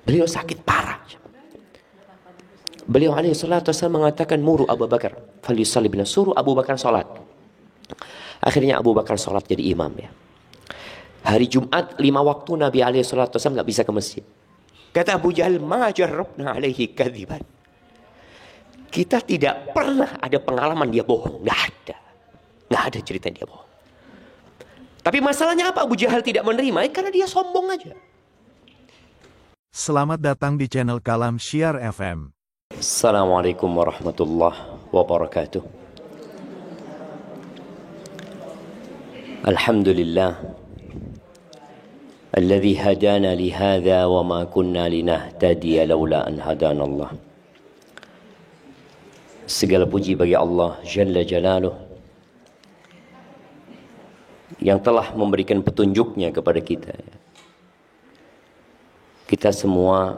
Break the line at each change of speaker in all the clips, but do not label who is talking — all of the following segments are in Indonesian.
Beliau sakit parah. Beliau alaihi salatu wasallam mengatakan, muru Abu Bakar falyusalli bina, suruh Abu Bakar salat. Akhirnya Abu Bakar salat jadi imam ya. Hari Jumat 5 waktu Nabi alaihi salatu wasallam enggak bisa ke masjid. Kata Abu Jahal, ma jarrabna alaihi kadziban. Kita tidak pernah ada pengalaman dia bohong, enggak ada cerita dia bohong. Tapi masalahnya apa Abu Jahal tidak menerima? Karena dia sombong aja.
Selamat datang di channel Kalam Syiar FM.
Assalamualaikum warahmatullahi wabarakatuh. Alhamdulillah alladzi hadana li hadza wa ma kunna linahtadiya laula an hadana Allah. Segala puji bagi Allah Jalla Jalaluh yang telah memberikan petunjuknya kepada kita. Kita semua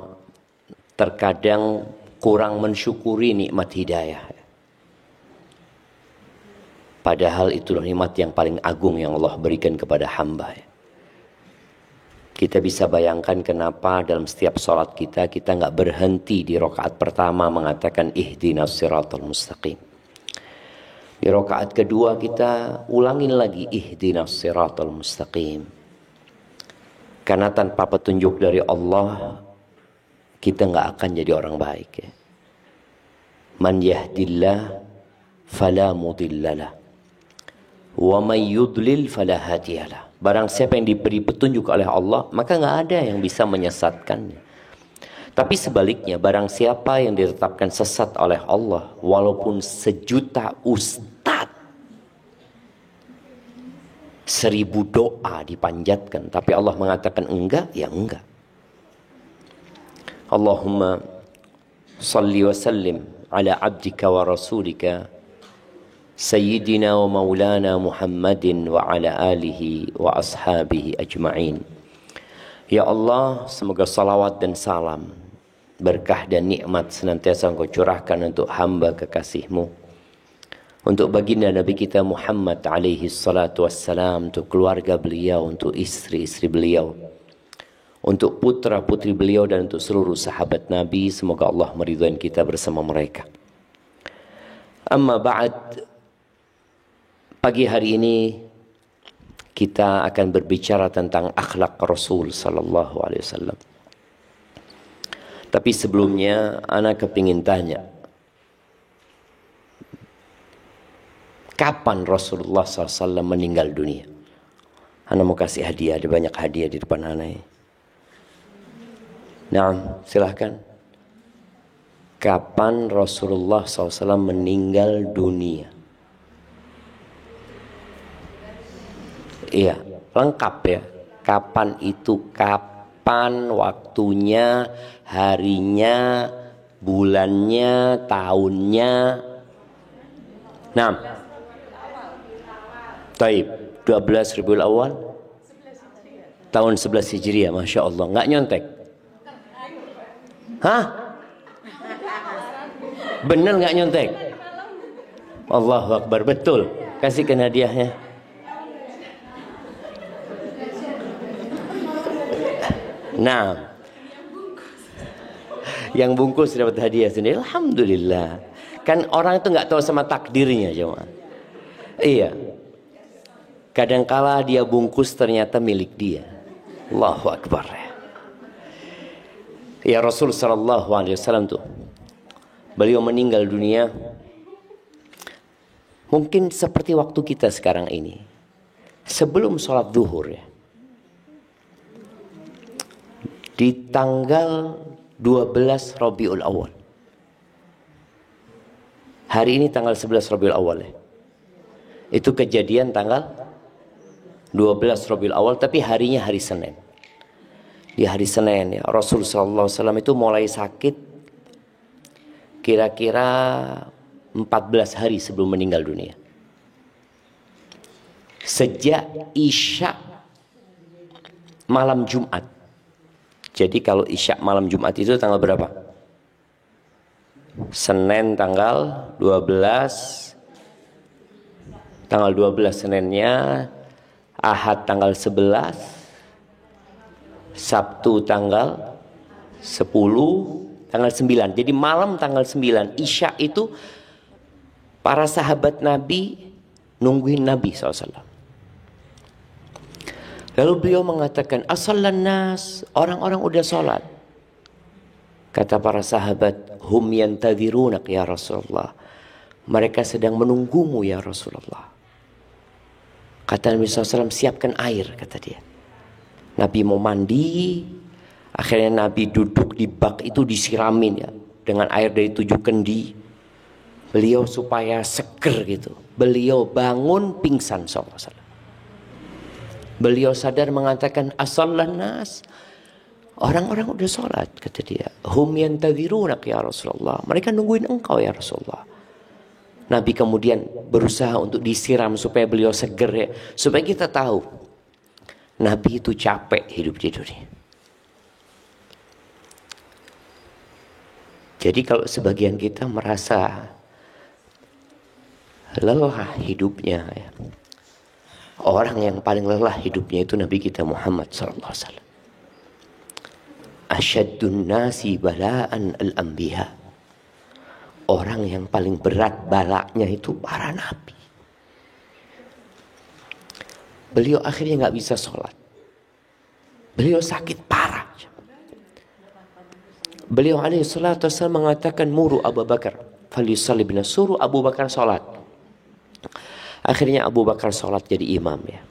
terkadang kurang mensyukuri nikmat hidayah. Padahal itulah nikmat yang paling agung yang Allah berikan kepada hamba. Kita bisa bayangkan kenapa dalam setiap sholat kita nggak berhenti di rakaat pertama mengatakan ihdinas siratal mustaqim. Di rakaat kedua kita ulangin lagi ihdinas siratal mustaqim. Karena tanpa petunjuk dari Allah kita nggak akan jadi orang baik ya. Man yahdillah fala mudhillalah wa may yudlil fala hadiyalah. Barang siapa yang diberi petunjuk oleh Allah, maka nggak ada yang bisa menyesatkannya. Tapi sebaliknya, barang siapa yang ditetapkan sesat oleh Allah, walaupun 1.000.000 ustadz, 1.000 doa dipanjatkan, tapi Allah mengatakan enggak, ya enggak. Allahumma salli wa sallim ala abdika wa rasulika Sayyidina wa maulana Muhammadin wa ala alihi wa ashabihi ajma'in. Ya Allah, semoga salawat dan salam, berkah dan nikmat senantiasa Engkau curahkan untuk hamba kekasih-Mu, untuk baginda Nabi kita Muhammad alaihi salatu wassalam, untuk keluarga beliau, untuk istri-istri beliau, untuk putra-putri beliau, dan untuk seluruh sahabat Nabi. Semoga Allah meridhai kita bersama mereka. Amma ba'd, pagi hari ini kita akan berbicara tentang akhlak Rasul sallallahu alaihi wasallam. Tapi sebelumnya ana kepingin tanya, kapan Rasulullah SAW meninggal dunia? Ana mau kasih hadiah, ada banyak hadiah di depan ana ini. Nah, silahkan. Kapan Rasulullah SAW meninggal dunia? Iya, lengkap ya. Kapan itu? Kapan waktunya, harinya, bulannya, tahunnya? Nah, taib, 12 Rabiul Awal tahun 11 Hijriah, Masya Allah. Nggak nyontek? Hah? Bener nggak nyontek? Allahu Akbar, betul. Kasihkan hadiahnya. Nah, yang bungkus dapat hadiah sendiri. Alhamdulillah. Kan orang itu nggak tahu sama takdirnya, jemaah. Iya. Kadangkala dia bungkus ternyata milik dia. Allahu Akbar. Ya, Rasul sallallahu alaihi wasallam tuh, beliau meninggal dunia mungkin seperti waktu kita sekarang ini, sebelum sholat zuhur ya. Di tanggal 12 Rabiul Awal. Hari ini tanggal 11 Rabiul Awal ya. Itu kejadian tanggal 12 Rabiul Awal, tapi harinya hari Senin. Di hari Senin ya, Rasul sallallahu alaihi wasallam itu mulai sakit kira-kira 14 hari sebelum meninggal dunia. Sejak Isya malam Jumat. Jadi kalau Isya malam Jumat itu tanggal berapa? Senin tanggal 12. Tanggal 12 Seninnya, Ahad tanggal 11, Sabtu tanggal tanggal 9. Jadi malam tanggal 9 Isya itu para sahabat Nabi nungguin Nabi SAW. Lalu beliau mengatakan, "Asallan nas, orang-orang udah sholat." Kata para sahabat, "Hum yantadhirunak ya Rasulullah." Mereka sedang menunggumu ya Rasulullah. Kata Nabi SAW, "Siapkan air," kata dia. Nabi mau mandi, akhirnya Nabi duduk di bak itu disiramin ya, dengan air dari 7 kendi. Beliau supaya seger gitu. Beliau bangun pingsan SAW. Beliau sadar mengatakan, "Asallan nas." Orang-orang udah sholat, kata dia. "Hum yantadhirunak ya Rasulullah." Mereka nungguin engkau ya Rasulullah. Nabi kemudian berusaha untuk disiram supaya beliau seger ya. Supaya kita tahu, Nabi itu capek hidup di dunia. Jadi kalau sebagian kita merasa lelah hidupnya ya, orang yang paling lelah hidupnya itu Nabi kita Muhammad SAW. Asyaddun nasi bala'an al-anbiya. Orang yang paling berat balaknya itu para nabi. Beliau akhirnya gak bisa sholat. Beliau sakit parah. Beliau alaihi salatu wassalam mengatakan, "Muru Abu Bakar falyusalli bina." Suruh Abu Bakar sholat. Akhirnya Abu Bakar sholat jadi imam ya.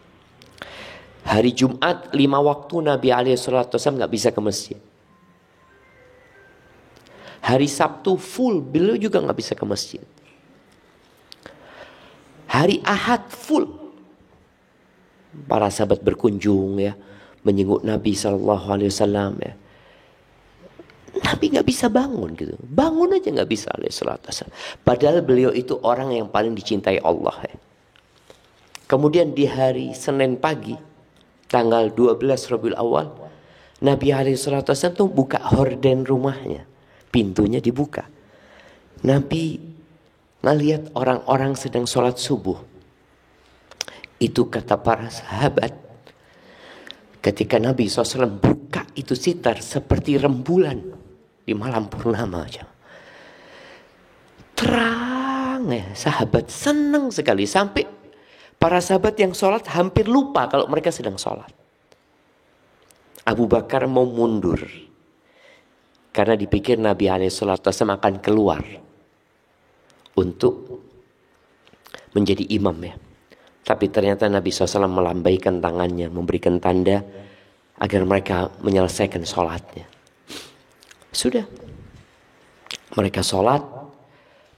Hari Jumat 5 waktu Nabi alaihi salatu wassalam gak bisa ke masjid. Hari Sabtu full, beliau juga gak bisa ke masjid. Hari Ahad full, para sahabat berkunjung ya, menyenguk Nabi SAW ya. Nabi gak bisa bangun gitu. Bangun aja gak bisa alaihi salatu wassalam. Padahal beliau itu orang yang paling dicintai Allah ya. Kemudian di hari Senin pagi, tanggal 12 Rabiul Awal, Nabi alaihi salatu wassalam tuh buka horden rumahnya. Pintunya dibuka. Nabi ngelihat orang-orang sedang sholat subuh. Itu kata para sahabat. Ketika Nabi SAW buka itu sitar seperti rembulan di malam purnama aja. Terang ya, sahabat senang sekali. Sampai para sahabat yang sholat hampir lupa kalau mereka sedang sholat. Abu Bakar mau mundur. Karena dipikir Nabi SAW akan keluar untuk menjadi imam ya. Tapi ternyata Nabi SAW melambaikan tangannya, memberikan tanda agar mereka menyelesaikan sholatnya. Sudah. Mereka sholat,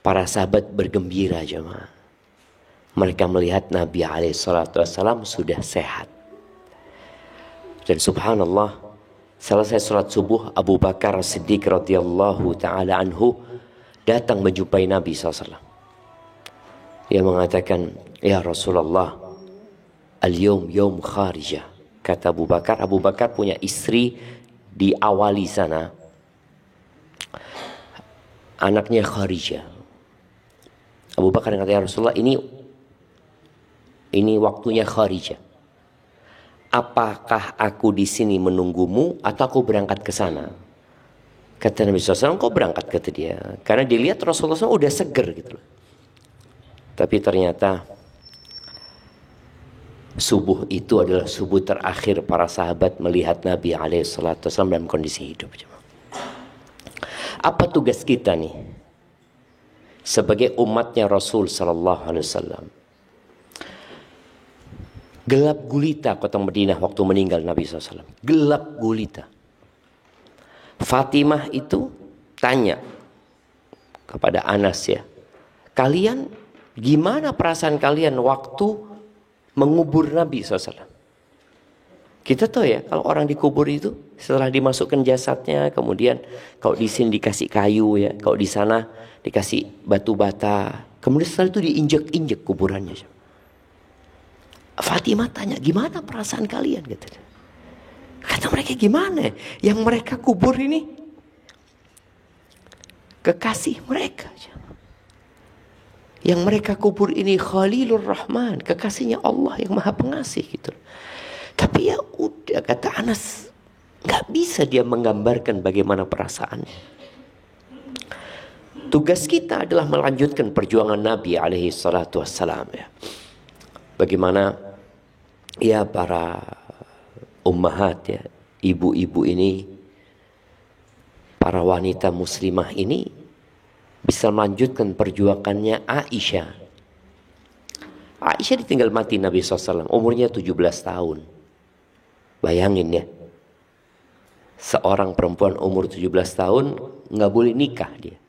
para sahabat bergembira jemaah. Mereka melihat Nabi SAW sudah sehat. Dan subhanallah, selesai sholat subuh, Abu Bakar Siddiq radhiyallahu ta'ala anhu datang menjumpai Nabi SAW. Dia mengatakan, "Ya Rasulullah, al-yawm yawm kharijah." Kata Abu Bakar punya istri di Awali sana. Anaknya Kharijah. Abu Bakar kata, "Ya Rasulullah, ini waktunya Kharijah. Apakah aku di sini menunggumu atau aku berangkat ke sana?" Kata Nabi SAW, "Kau berangkat," kata dia. Karena dilihat Rasulullah SAW udah seger gitu. Tapi ternyata subuh itu adalah subuh terakhir para sahabat melihat Nabi SAW dalam kondisi hidup. Apa tugas kita nih sebagai umatnya Rasul SAW? Gelap gulita kota Madinah waktu meninggal Nabi SAW. Gelap gulita. Fatimah itu tanya kepada Anas ya, "Kalian gimana perasaan kalian waktu mengubur Nabi SAW?" Kita tahu ya, kalau orang dikubur itu setelah dimasukkan jasadnya, kemudian kalau di sini dikasih kayu ya, kalau di sana dikasih batu bata, kemudian setelah itu diinjek-injek kuburannya. Fatimah tanya, "Gimana perasaan kalian?" Kata mereka, "Gimana? Yang mereka kubur ini kekasih mereka. Yang mereka kubur ini Khalilur Rahman, kekasihnya Allah yang Maha Pengasih gitu." Tapi ya udah, kata Anas, Nggak bisa dia menggambarkan bagaimana perasaannya. Tugas kita adalah melanjutkan perjuangan Nabi alaihi salatu wassalam, ya. Bagaimana ya para ummahat, ya, ibu-ibu ini, para wanita muslimah ini bisa melanjutkan perjuangannya Aisyah. Aisyah ditinggal mati Nabi SAW, umurnya 17 tahun. Bayangin ya, seorang perempuan umur 17 tahun nggak boleh nikah dia.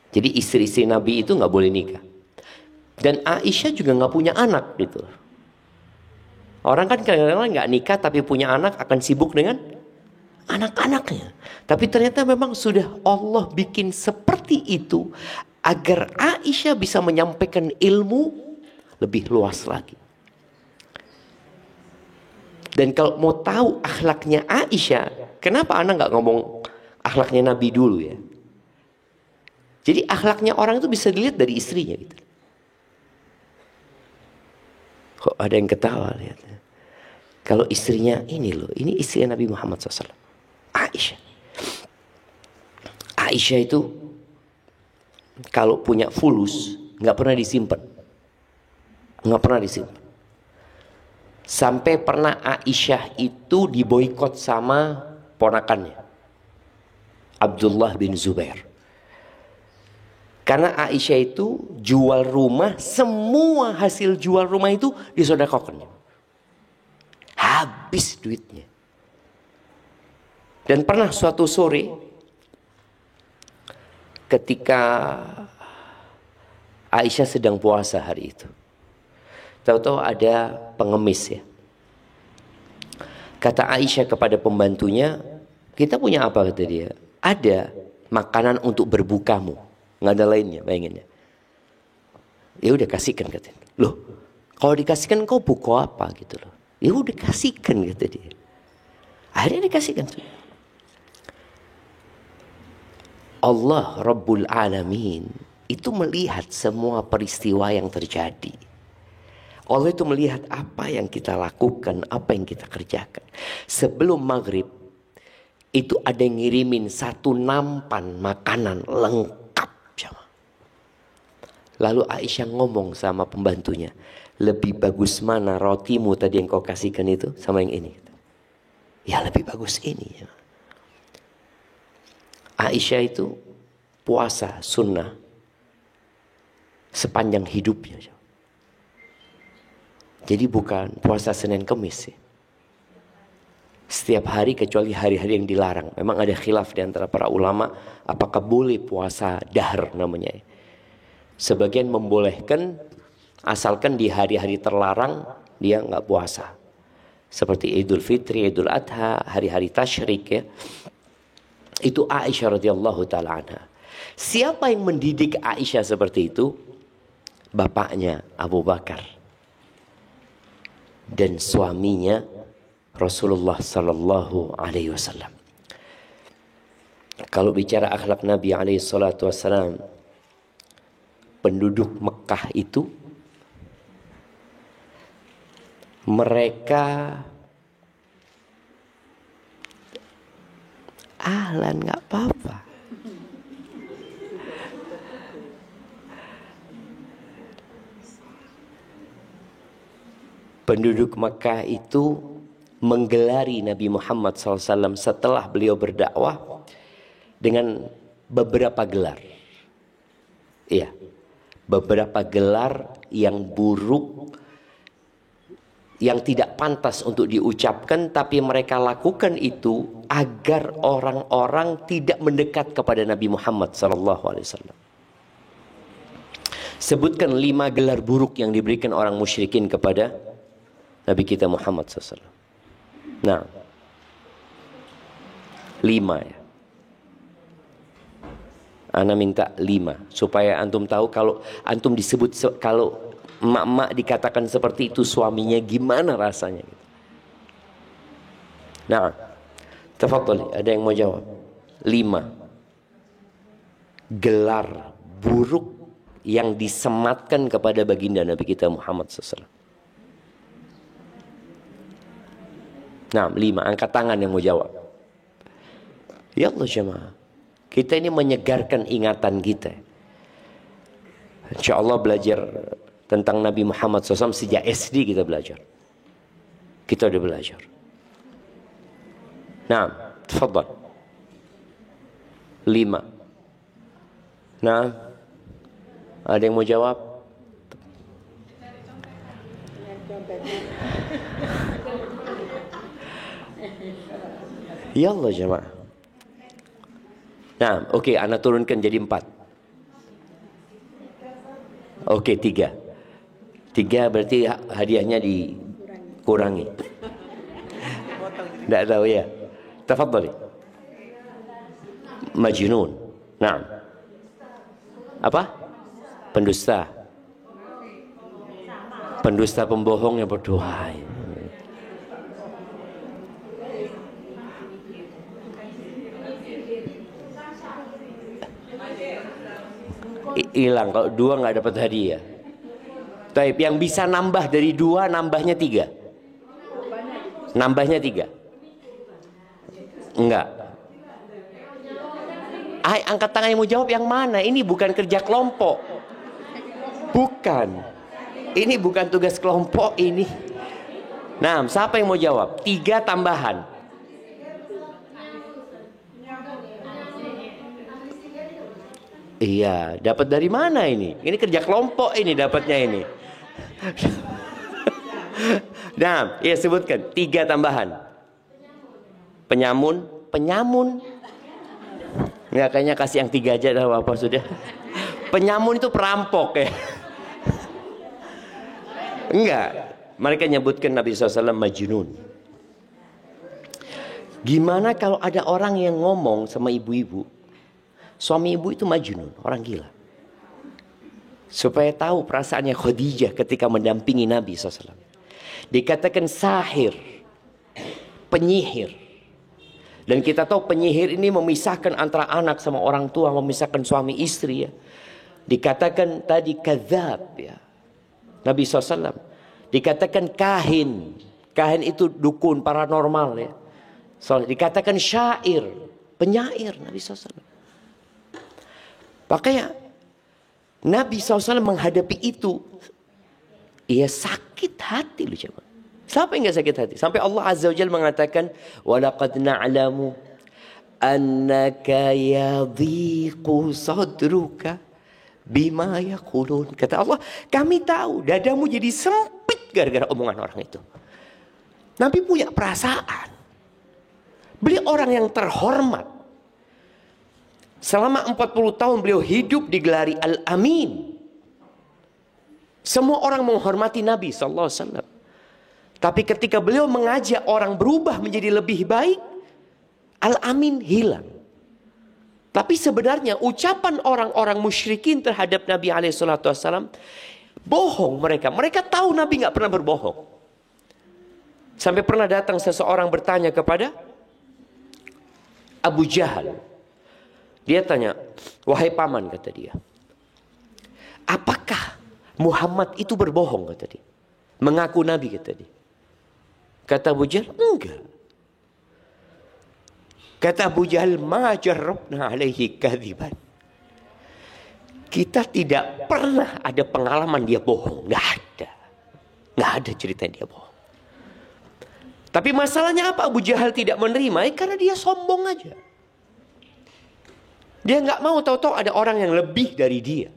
Jadi istri-istri Nabi itu nggak boleh nikah. Dan Aisyah juga nggak punya anak gitu. Orang kan kadang-kadang nggak nikah tapi punya anak, akan sibuk dengan anak-anaknya. Tapi ternyata memang sudah Allah bikin seperti itu agar Aisyah bisa menyampaikan ilmu lebih luas lagi. Dan kalau mau tahu akhlaknya Aisyah, kenapa anak nggak ngomong akhlaknya Nabi dulu ya? Jadi akhlaknya orang itu bisa dilihat dari istrinya gitu. Kok ada yang ketawa lihat? Kalau istrinya ini loh, ini istri Nabi Muhammad SAW, Aisyah. Aisyah itu kalau punya fulus nggak pernah disimpan, nggak pernah disimpan. Sampai pernah Aisyah itu diboikot sama ponakannya, Abdullah bin Zubair. Karena Aisyah itu jual rumah, semua hasil jual rumah itu disedekahkan. Habis duitnya. Dan pernah suatu sore ketika Aisyah sedang puasa hari itu, tahu-tahu ada pengemis ya. Kata Aisyah kepada pembantunya, kita punya apa, kata dia? Ada makanan untuk berbukamu. Nggak ada lainnya, bayangin ya. Ya udah kasihkan, katanya. Loh, kalau dikasihkan kau buka apa gitu loh. Ya udah kasihkan, kata dia. Akhirnya dikasihkan. Allah Rabbul Alamin itu melihat semua peristiwa yang terjadi. Allah itu melihat apa yang kita lakukan, apa yang kita kerjakan. Sebelum maghrib itu ada yang ngirimin 1 nampan makanan lengkap. Lalu Aisyah ngomong sama pembantunya, lebih bagus mana rotimu tadi yang kau kasihkan itu sama yang ini? Ya lebih bagus ini. Aisyah itu puasa sunnah sepanjang hidupnya. Jadi bukan puasa Senin Kemis ya. Setiap hari kecuali hari-hari yang dilarang. Memang ada khilaf di antara para ulama apakah boleh puasa dahr namanya ya. Sebagian membolehkan asalkan di hari-hari terlarang dia nggak puasa. Seperti Idul Fitri, Idul Adha, hari-hari tasyrik ya. Itu Aisyah radhiyallahu taala anha. Siapa yang mendidik Aisyah seperti itu? Bapaknya Abu Bakar dan suaminya Rasulullah sallallahu alaihi wasallam. Kalau bicara akhlak Nabi alaihi salatu wasallam, penduduk Mekah itu mereka ahlan nggak apa-apa. Penduduk Mekah itu menggelari Nabi Muhammad SAW setelah beliau berdakwah dengan beberapa gelar. Iya. Beberapa gelar yang buruk, yang tidak pantas untuk diucapkan, tapi mereka lakukan itu agar orang-orang tidak mendekat kepada Nabi Muhammad SAW. Sebutkan 5 gelar buruk yang diberikan orang musyrikin kepada Nabi kita Muhammad SAW. Nah, 5 ya. Ana minta 5 supaya antum tahu kalau antum disebut, kalau emak-emak dikatakan seperti itu suaminya gimana rasanya. Nah, tafadhali, ada yang mau jawab? 5 gelar buruk yang disematkan kepada baginda Nabi kita Muhammad SAW. Nah, 5. Angkat tangan yang mau jawab. Ya Allah jemaah. Kita ini menyegarkan ingatan kita. Insya Allah belajar tentang Nabi Muhammad SAW sejak SD kita belajar. Kita udah belajar. Nah, tafadhal. 5. Nah, ada yang mau jawab? Ya Allah jemaah. Nah, oke, ana turunkan jadi 4. Oke, 3. 3 berarti hadiahnya dikurangi. Tidak tahu ya. Tafadhali. Majnun. Nah. Apa? Pendusta. Pendusta, pembohong yang berdoa. Hilang kalau 2 nggak dapat hadiah. Taib, yang bisa nambah dari 2 nambahnya 3. Nambahnya 3. Enggak. Angkat tangan yang mau jawab yang mana? Ini bukan kerja kelompok. Bukan. Ini bukan tugas kelompok ini. Nah, siapa yang mau jawab? 3 tambahan. Iya, dapat dari mana ini? Ini kerja kelompok ini dapatnya ini. Nah, ya sebutkan 3 tambahan. Penyamun. Nggak, kayaknya kasih yang 3 aja dah, apa sudah. Penyamun itu perampok ya. Enggak. Mereka nyebutkan Nabi SAW majnun. Gimana kalau ada orang yang ngomong sama ibu-ibu, suami ibu itu majnun, orang gila. Supaya tahu perasaannya Khadijah ketika mendampingi Nabi SAW. Dikatakan sahir, penyihir. Dan kita tahu penyihir ini memisahkan antara anak sama orang tua, memisahkan suami istri ya. Dikatakan tadi kadzab ya. Nabi SAW. Dikatakan kahin. Kahin itu dukun paranormal ya. So, dikatakan syair, penyair Nabi SAW. Makanya Nabi SAW menghadapi itu, ia sakit hati loh coba. Siapa yang gak sakit hati? Sampai Allah Azza wa Jalla mengatakan, walaqad na'lamu annaka yadhiqu sadruka bima yaqulun. Kata Allah, kami tahu dadamu jadi sempit gara-gara omongan orang itu. Nabi punya perasaan. Beliau orang yang terhormat. Selama 40 tahun beliau hidup digelari Al-Amin. Semua orang menghormati Nabi SAW. Tapi ketika beliau mengajak orang berubah menjadi lebih baik, Al-Amin hilang. Tapi sebenarnya ucapan orang-orang musyrikin terhadap Nabi SAW bohong mereka. Mereka tahu Nabi nggak pernah berbohong. Sampai pernah datang seseorang bertanya kepada Abu Jahal. Dia tanya, wahai paman, kata dia, apakah Muhammad itu berbohong, kata dia, mengaku Nabi, kata dia. Kata Abu Jahal, enggak. Kata Abu Jahal, ma jarrabna alaihi kadziban. Kita tidak pernah ada pengalaman dia bohong, enggak ada. Enggak ada cerita dia bohong. Tapi masalahnya apa Abu Jahal tidak menerima? Karena dia sombong aja. Dia nggak mau tahu-tahu ada orang yang lebih dari dia.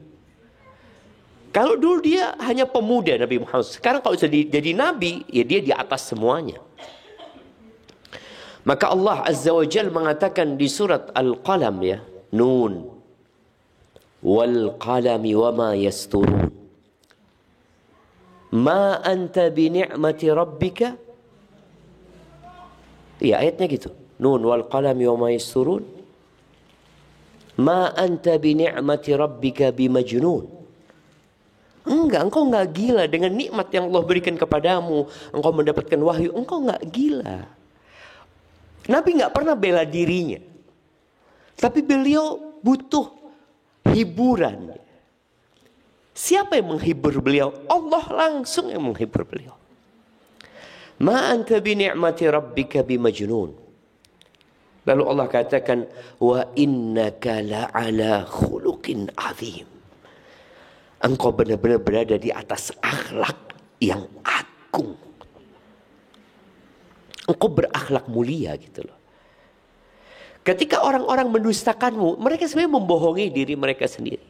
Kalau dulu dia hanya pemuda Nabi Muhammad. Sekarang kalau jadi Nabi, ya dia di atas semuanya. Maka Allah Azza wa Jalla mengatakan di surat Al-Qalam ya. Nun. Wal qalami wa ma yasturun. Ma anta bi ni'mati rabbika. Iya ayatnya gitu. Nun wal qalami wa ma yasturun. Ma anta bi ni'mati rabbika bimajnun. Enggak, engkau enggak gila dengan nikmat yang Allah berikan kepadamu. Engkau mendapatkan wahyu, engkau enggak gila. Nabi enggak pernah bela dirinya. Tapi beliau butuh hiburan. Siapa yang menghibur beliau? Allah langsung yang menghibur beliau. Ma anta bi ni'mati rabbika bimajnun. Lalu Allah katakan, wa innaka la'ala khuluqin azim. Engkau benar-benar berada di atas akhlak yang agung. Engkau berakhlak mulia gitu loh. Ketika orang-orang mendustakanmu, mereka sebenarnya membohongi diri mereka sendiri.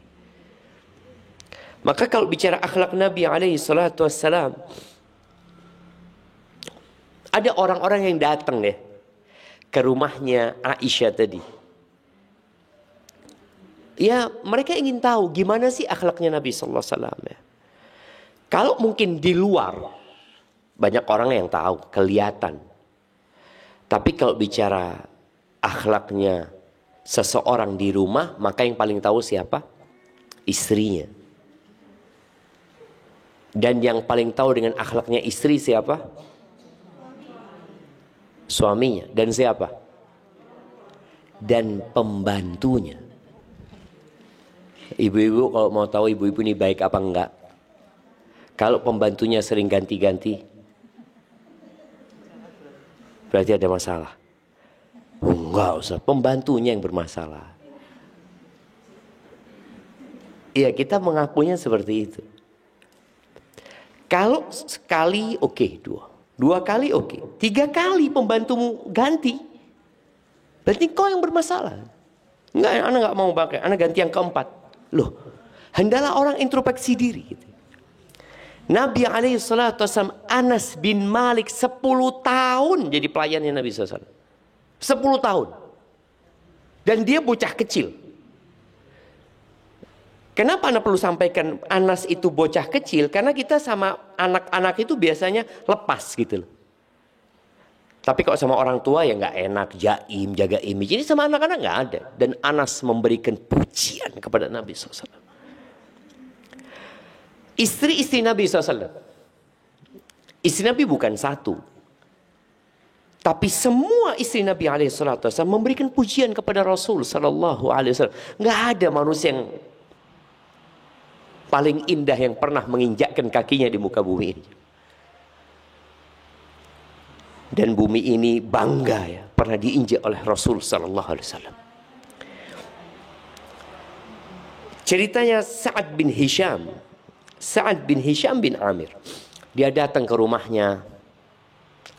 Maka kalau bicara akhlak Nabi alaihi salatu wassalam, ada orang-orang yang datang deh ke rumahnya Aisyah tadi. Ya, mereka ingin tahu gimana sih akhlaknya Nabi sallallahu alaihi wasallam ya. Kalau mungkin di luar banyak orang yang tahu, kelihatan. Tapi kalau bicara akhlaknya seseorang di rumah, maka yang paling tahu siapa? Istrinya. Dan yang paling tahu dengan akhlaknya istri siapa? Suaminya. Dan siapa? Dan pembantunya. Ibu-ibu kalau mau tahu ibu-ibu ini baik apa enggak, kalau pembantunya sering ganti-ganti, berarti ada masalah. Enggak usah, pembantunya yang bermasalah. Iya, kita mengakuinya seperti itu. Kalau sekali oke, dua kali oke, 3 kali pembantumu ganti, berarti kau yang bermasalah. Enggak, anak enggak mau pakai, anak ganti yang keempat. Loh, hendaklah orang introspeksi diri gitu. Nabi SAW, Anas bin Malik 10 tahun jadi pelayannya Nabi SAW. 10 tahun. Dan dia bocah kecil. Kenapa Anda perlu sampaikan Anas itu bocah kecil? Karena kita sama anak-anak itu biasanya lepas gitu loh. Tapi kalau sama orang tua ya nggak enak, jaim, jaga image. Jadi sama anak-anak nggak ada. Dan Anas memberikan pujian kepada Nabi SAW. Istri-istri Nabi SAW. Istri Nabi bukan satu. Tapi semua istri Nabi SAW memberikan pujian kepada Rasul SAW. Nggak ada manusia yang paling indah yang pernah menginjakkan kakinya di muka bumi ini. Dan bumi ini bangga ya, pernah diinjak oleh Rasul SAW. Ceritanya Sa'ad bin Hisham bin Amir. Dia datang ke rumahnya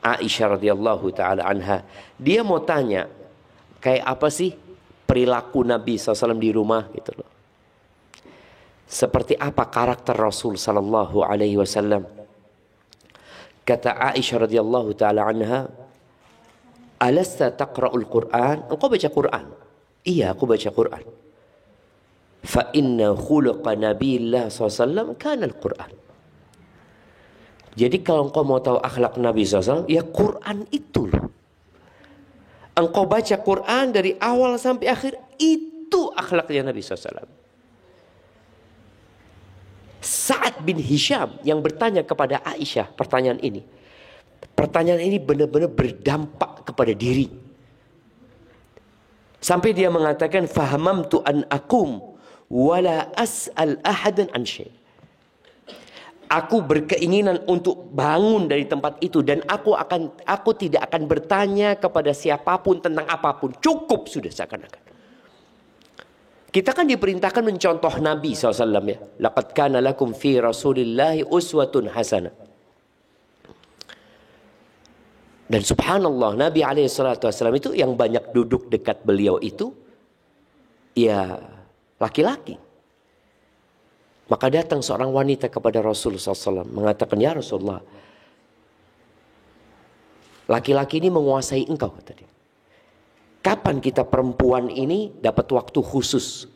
Aisyah radhiyallahu taala anha. Dia mau tanya, kayak apa sih perilaku Nabi SAW di rumah gitu loh. Seperti apa karakter Rasul sallallahu alaihi wasallam? Kata Aisyah radhiyallahu taala anha, "Alasta taqra'ul Qur'an?" Engkau baca Quran? Iya, aku baca Quran. Fa inna khuluqa Nabiillah SAW kana al-Quran. Jadi kalau engkau mau tahu akhlak Nabi SAW, ya Quran itu loh. Engkau baca Quran dari awal sampai akhir, itu akhlaknya Nabi SAW. Sa'ad bin Hisham yang bertanya kepada Aisyah pertanyaan ini. Pertanyaan ini benar-benar berdampak kepada diri. Sampai dia mengatakan, fahamamtu an akum wala as'al ahadan an syai'. Aku berkeinginan untuk bangun dari tempat itu dan aku tidak akan bertanya kepada siapapun tentang apapun. Cukup sudah seakan-akan. Kita kan diperintahkan mencontoh Nabi SAW ya. Laqad kana lakum fi Rasulillahi uswatun hasanah. Dan subhanallah, Nabi SAW itu yang banyak duduk dekat beliau itu ya laki-laki. Maka datang seorang wanita kepada Rasulullah SAW mengatakan, ya Rasulullah, laki-laki ini menguasai engkau tadi. Kapan kita perempuan ini dapat waktu khusus?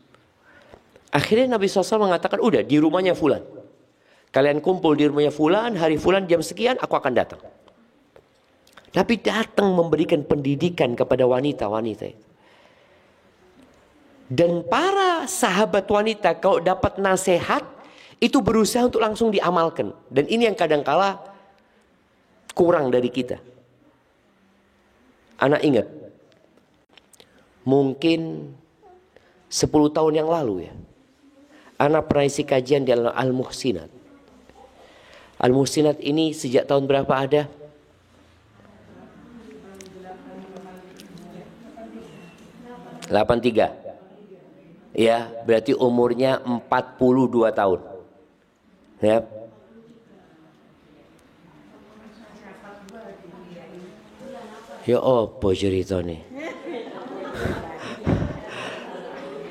Akhirnya Nabi SAW mengatakan, udah di rumahnya fulan. Kalian kumpul di rumahnya fulan, hari fulan jam sekian aku akan datang. Tapi datang memberikan pendidikan kepada wanita-wanita itu. Dan para sahabat wanita kalau dapat nasihat, itu berusaha untuk langsung diamalkan. Dan ini yang kadangkala kurang dari kita. Anak ingat. Mungkin 10 tahun yang lalu ya. Anak pernah isi kajian di Al-Muhsinat. Al-Muhsinat ini sejak tahun berapa ada? 83. Ya, berarti umurnya 42 tahun. Ya. Ya apa ceritanya?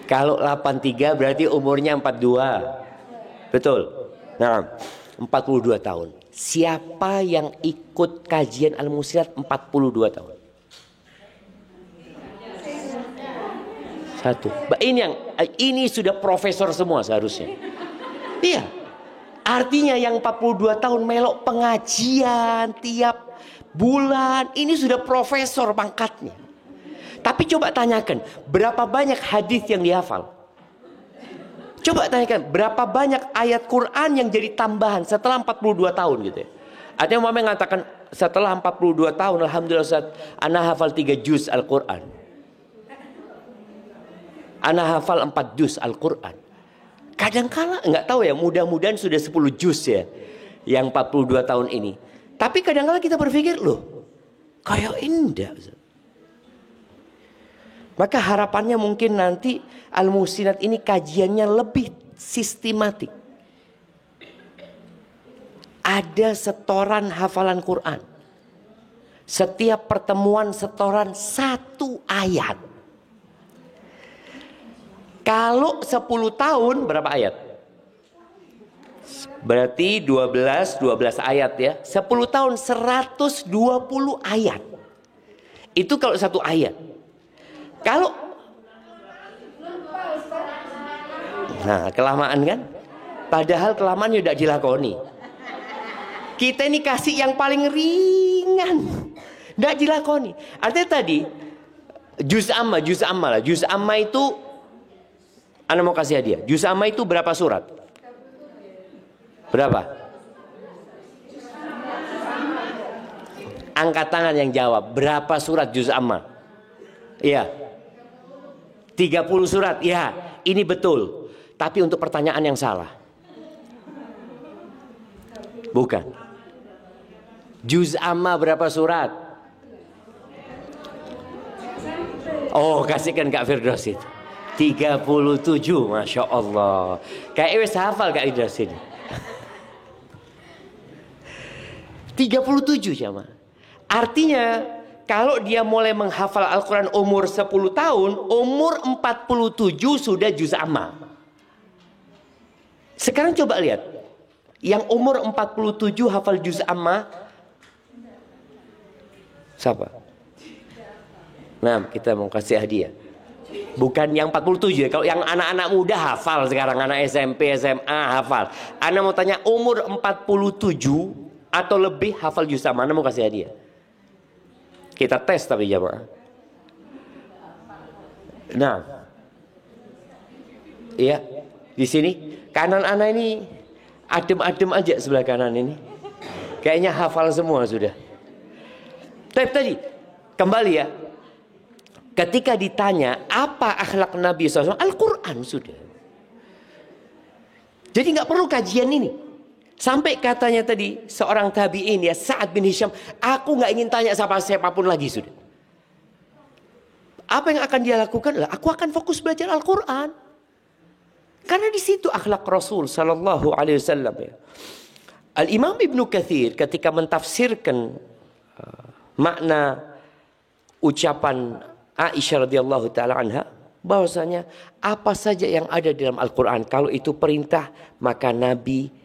Kalau 83 berarti umurnya 42. Betul. Nah, 42 tahun. Siapa yang ikut kajian Al-Musilat 42 tahun? Satu. Ini sudah profesor semua seharusnya. Iya. Artinya yang 42 tahun melok pengajian tiap bulan, ini sudah profesor pangkatnya. Tapi coba tanyakan, berapa banyak hadis yang dihafal? Coba tanyakan, berapa banyak ayat Quran yang jadi tambahan setelah 42 tahun gitu ya. Ada yang mengatakan setelah 42 tahun, alhamdulillah Ustaz, ana hafal 3 juz Al-Quran. Ana hafal 4 juz Al-Quran. Kadang-kala nggak tahu ya, mudah-mudahan sudah 10 juz ya yang 42 tahun ini. Tapi kadang-kala kita berpikir, loh kayak indah. Maka harapannya mungkin nanti Al-Musilat ini kajiannya lebih sistematik. Ada setoran hafalan Quran. Setiap pertemuan setoran 1 ayat. Kalau 10 tahun berapa ayat? Berarti 12 ayat ya. 10 tahun 120 ayat. Itu kalau 1 ayat. Kalau nah kelamaan kan? Padahal kelamaan tidak dilakoni. Kita ini kasih yang paling ringan, tidak dilakoni. Artinya tadi juz amma lah. Juz amma itu, Anda mau kasih hadiah. Juz amma itu berapa surat? Berapa? Angkat tangan yang jawab. Berapa surat juz amma? Iya. 30 surat. Ya, ini betul. Tapi untuk pertanyaan yang salah. Bukan. Juz amma berapa surat? Oh, kasihkan Kak Firdaus itu. 37, Masya Allah. Kayak wis hafal Kak Firdaus ini. 37 jamaah. Artinya kalau dia mulai menghafal Al-Quran umur 10 tahun, umur 47 sudah juz amma. Sekarang coba lihat. Yang umur 47 hafal juz amma. Siapa? Nah, kita mau kasih hadiah. Bukan yang 47 ya. Kalau yang anak-anak muda hafal sekarang. Anak SMP, SMA hafal. Anda mau tanya umur 47 atau lebih hafal juz amma. Anda mau kasih hadiah. Kita tes tapi jamaah. Nah, iya di sini kanan anak ini adem-adem aja sebelah kanan ini. Kayaknya hafal semua sudah. Tapi tadi kembali ya. Ketika ditanya apa akhlak Nabi SAW, Al-Quran sudah. Jadi nggak perlu kajian ini. Sampai katanya tadi seorang tabi'in ya Sa'ad bin Hisham, aku nggak ingin tanya siapapun lagi sudah. Apa yang akan dia lakukan adalah aku akan fokus belajar Al-Quran. Karena di situ akhlak Rasul Sallallahu Alaihi Wasallam ya. Al-Imam Ibnu Katsir ketika mentafsirkan makna ucapan Aisyah radhiyallahu taala anha, bahwasanya apa saja yang ada dalam Al-Quran kalau itu perintah maka Nabi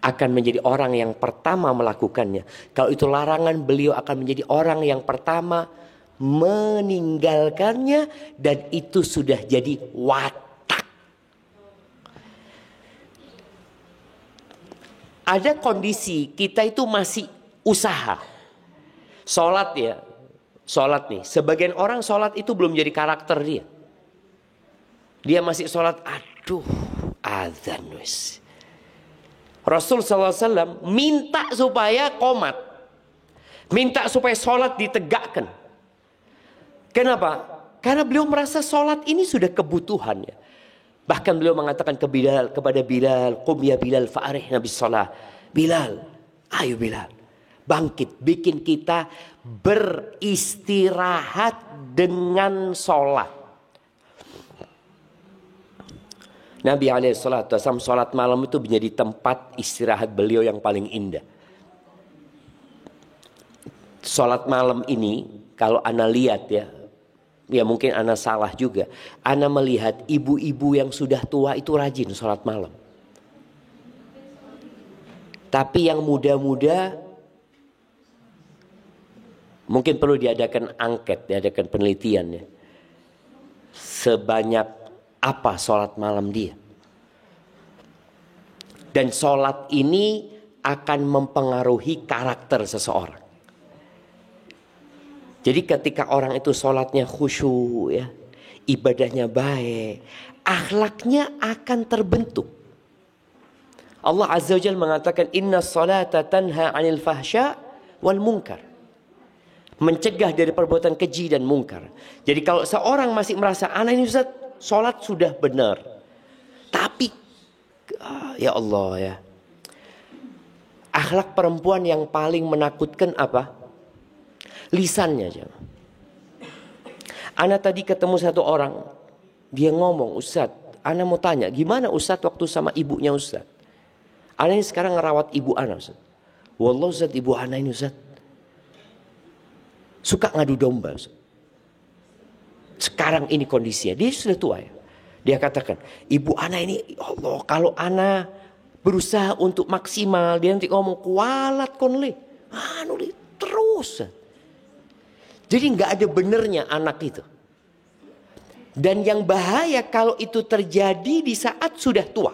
akan menjadi orang yang pertama melakukannya. Kalau itu larangan, beliau akan menjadi orang yang pertama meninggalkannya. Dan itu sudah jadi watak. Ada kondisi kita itu masih usaha. Sholat ya. Sholat nih. Sebagian orang sholat itu belum jadi karakter dia. Dia masih sholat. Aduh, azan wis. Rasul SAW minta supaya qomat. Minta supaya sholat ditegakkan. Kenapa? Karena beliau merasa sholat ini sudah kebutuhan ya. Bahkan beliau mengatakan kepada Bilal, Qum ya Bilal fa'arih nabi sholat. Bilal, ayo Bilal. Bangkit, bikin kita beristirahat dengan sholat. Nabi SAW sholat malam itu menjadi tempat istirahat beliau yang paling indah. Sholat malam ini kalau ana lihat ya mungkin ana salah juga. Ana melihat ibu-ibu yang sudah tua itu rajin sholat malam. Tapi yang muda-muda mungkin perlu diadakan angket, diadakan penelitian ya. Sebanyak apa sholat malam dia. Dan sholat ini akan mempengaruhi karakter seseorang. Jadi ketika orang itu sholatnya khusyuk ya, ibadahnya baik, akhlaknya akan terbentuk. Allah Azza wa Jalla mengatakan inna salata tanha 'anil fahsya wal munkar. Mencegah dari perbuatan keji dan mungkar. Jadi kalau seorang masih merasa anak ini Ustaz, sholat sudah benar. Tapi ya Allah ya. Akhlak perempuan yang paling menakutkan apa? Lisannya aja. Ana tadi ketemu satu orang, dia ngomong, Ustaz, ana mau tanya, gimana Ustaz waktu sama ibunya Ustaz? Ana ini sekarang ngerawat ibu ana Ustaz. Wallah Ustaz, ibu ana ini Ustaz suka ngadu domba Ustaz. Sekarang ini kondisinya, dia sudah tua ya. Dia katakan, ibu ana ini, Allah, kalau ana berusaha untuk maksimal, dia nanti ngomong kualat konle, terus. Jadi nggak ada benernya anak itu. Dan yang bahaya kalau itu terjadi di saat sudah tua.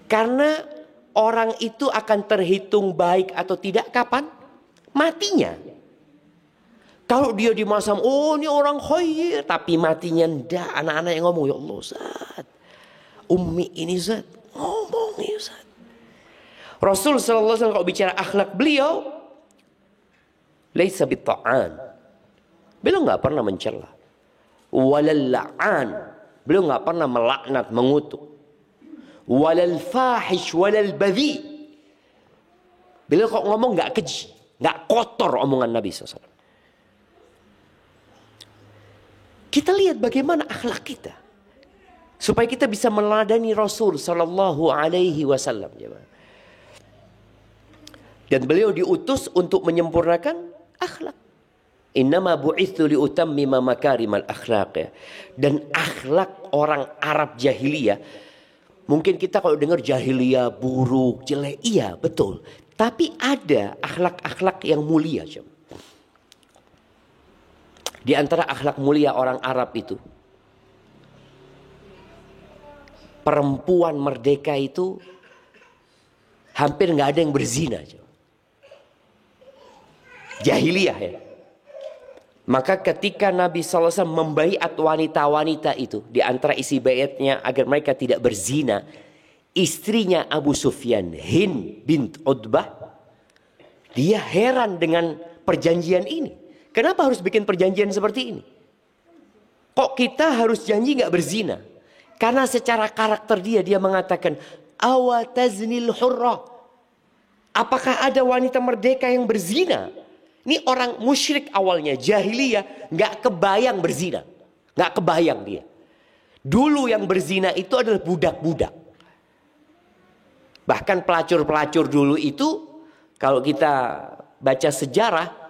Karena orang itu akan terhitung baik atau tidak kapan? Matinya. Kalau dia di masa, oh ini orang khair, tapi matinya ndak. Anak-anak yang ngomong, ya Allah Ustaz, Ummi ini Ustaz, ngomong ya Ustaz. Rasul sallallahu alaihi wasallam kalau bicara akhlak beliau, laisa bitta'an. Beliau enggak pernah mencela. Walal la'an. Beliau enggak pernah melaknat, mengutuk. Walal fahish walal badhi. Beliau kok ngomong enggak keji, enggak kotor omongan Nabi SAW. Kita lihat bagaimana akhlak kita. Supaya kita bisa meladani Rasul sallallahu alaihi wasallam. Dan beliau diutus untuk menyempurnakan akhlak. Innama bu'itsu liutammima makarimal akhlaq ya. Dan akhlak orang Arab jahiliyah, mungkin kita kalau dengar jahiliyah buruk, jelek, iya betul. Tapi ada akhlak-akhlak yang mulia. Di antara akhlak mulia orang Arab itu, perempuan merdeka itu hampir nggak ada yang berzina. Jahiliyah ya. Maka ketika Nabi SAW membaiat wanita-wanita itu, di antara isi baiatnya agar mereka tidak berzina, istrinya Abu Sufyan, Hind bint Utbah, dia heran dengan perjanjian ini. Kenapa harus bikin perjanjian seperti ini? Kok kita harus janji gak berzina? Karena secara karakter dia mengatakan, awataznil hurra. Apakah ada wanita merdeka yang berzina? Ini orang musyrik awalnya, jahiliyah, gak kebayang berzina. Gak kebayang dia. Dulu yang berzina itu adalah budak-budak. Bahkan pelacur-pelacur dulu itu, kalau kita baca sejarah,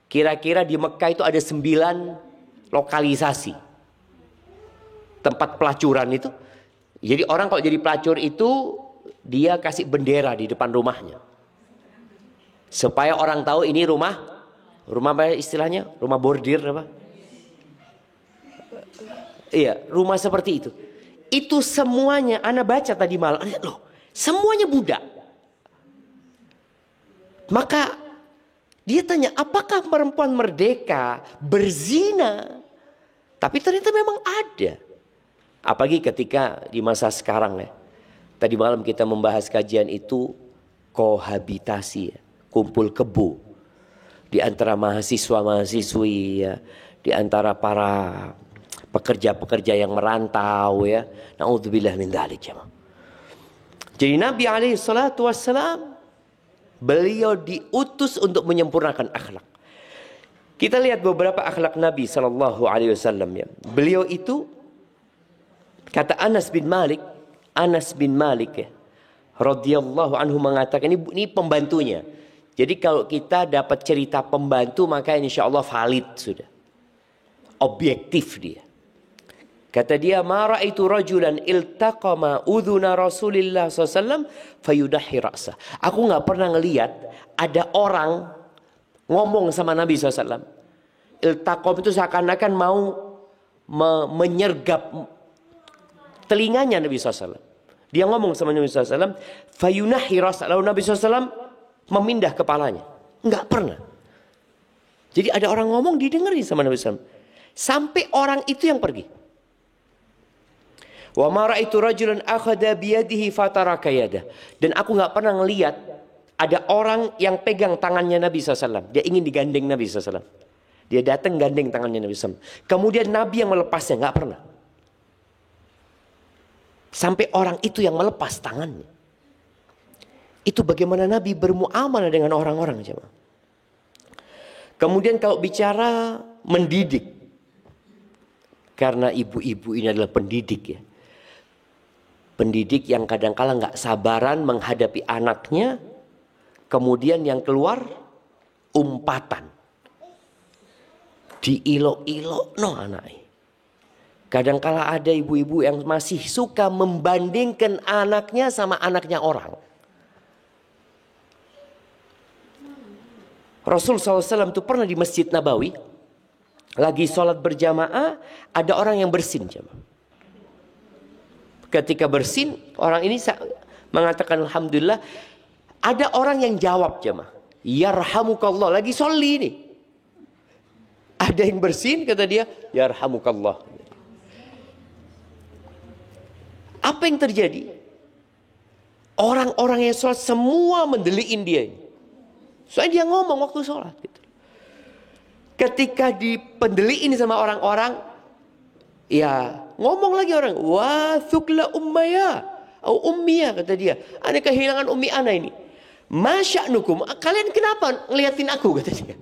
kira-kira di Mekah itu ada 9 lokalisasi. Tempat pelacuran itu. Jadi orang kalau jadi pelacur itu, dia kasih bendera di depan rumahnya. Supaya orang tahu ini rumah apa istilahnya? Rumah bordir apa? Iya, rumah seperti itu. Itu semuanya, ana baca tadi malam, loh, semuanya budak. Maka dia tanya, apakah perempuan merdeka berzina? Tapi ternyata memang ada. Apalagi ketika di masa sekarang ya. Tadi malam kita membahas kajian itu kohabitasi ya, kumpul kebo. Di antara mahasiswa-mahasiswi ya, di antara para pekerja-pekerja yang merantau ya. Na'udzubillah min dzalik jemaah. Jadi Nabi alaihi salatu wassalam, beliau diutus untuk menyempurnakan akhlak. Kita lihat beberapa akhlak Nabi sallallahu alaihi wasallam ya. Beliau itu Kata Anas bin Malik ya, radhiyallahu anhu mengatakan, ini pembantunya. Jadi kalau kita dapat cerita pembantu maka insya Allah valid sudah. Objektif dia. Kata dia, ma ra'aitu rajulan iltaqama udhuna Rasulillah SAW fayudahi ra'sah. Aku nggak pernah ngelihat ada orang ngomong sama Nabi SAW. Iltaqam itu seakan-akan mau menyergap telinganya Nabi SAW. Dia ngomong sama Nabi SAW, fayunahi ra'sah. Lalu Nabi SAW memindah kepalanya. Nggak pernah. Jadi ada orang ngomong didengerin sama Nabi SAW. Sampai orang itu yang pergi. Wa ma ra'aitu rajulan akhadha biyadihi fataraka yadah. Dan aku nggak pernah ngelihat ada orang yang pegang tangannya Nabi SAW. Dia ingin digandeng Nabi SAW. Dia datang gandeng tangannya Nabi SAW. Kemudian Nabi yang melepasnya, nggak pernah. Sampai orang itu yang melepas tangannya. Itu bagaimana Nabi bermuamalah dengan orang-orang. Kemudian kalau bicara mendidik. Karena ibu-ibu ini adalah pendidik ya. Pendidik yang kadang-kala nggak sabaran menghadapi anaknya. Kemudian yang keluar umpatan. Diilok-ilok no anaknya. Kadang-kala ada ibu-ibu yang masih suka membandingkan anaknya sama anaknya orang. Rasul SAW itu pernah di Masjid Nabawi. Lagi sholat berjamaah, ada orang yang bersin. Ketika bersin, orang ini mengatakan Alhamdulillah. Ada orang yang jawab jemaah. Yarhamukallah, lagi sholli ini. Ada yang bersin, kata dia, Yarhamukallah. Apa yang terjadi? Orang-orang yang sholat semua mendeliin dia. Soalnya dia ngomong waktu sholat. Gitu. Ketika dipendeliin sama orang-orang, ya ngomong lagi orang, wa thukla ummaya, atau ummiyah kata dia. Ada kehilangan ummi ana ini. Masya'nukum, kalian kenapa ngeliatin aku kata dia.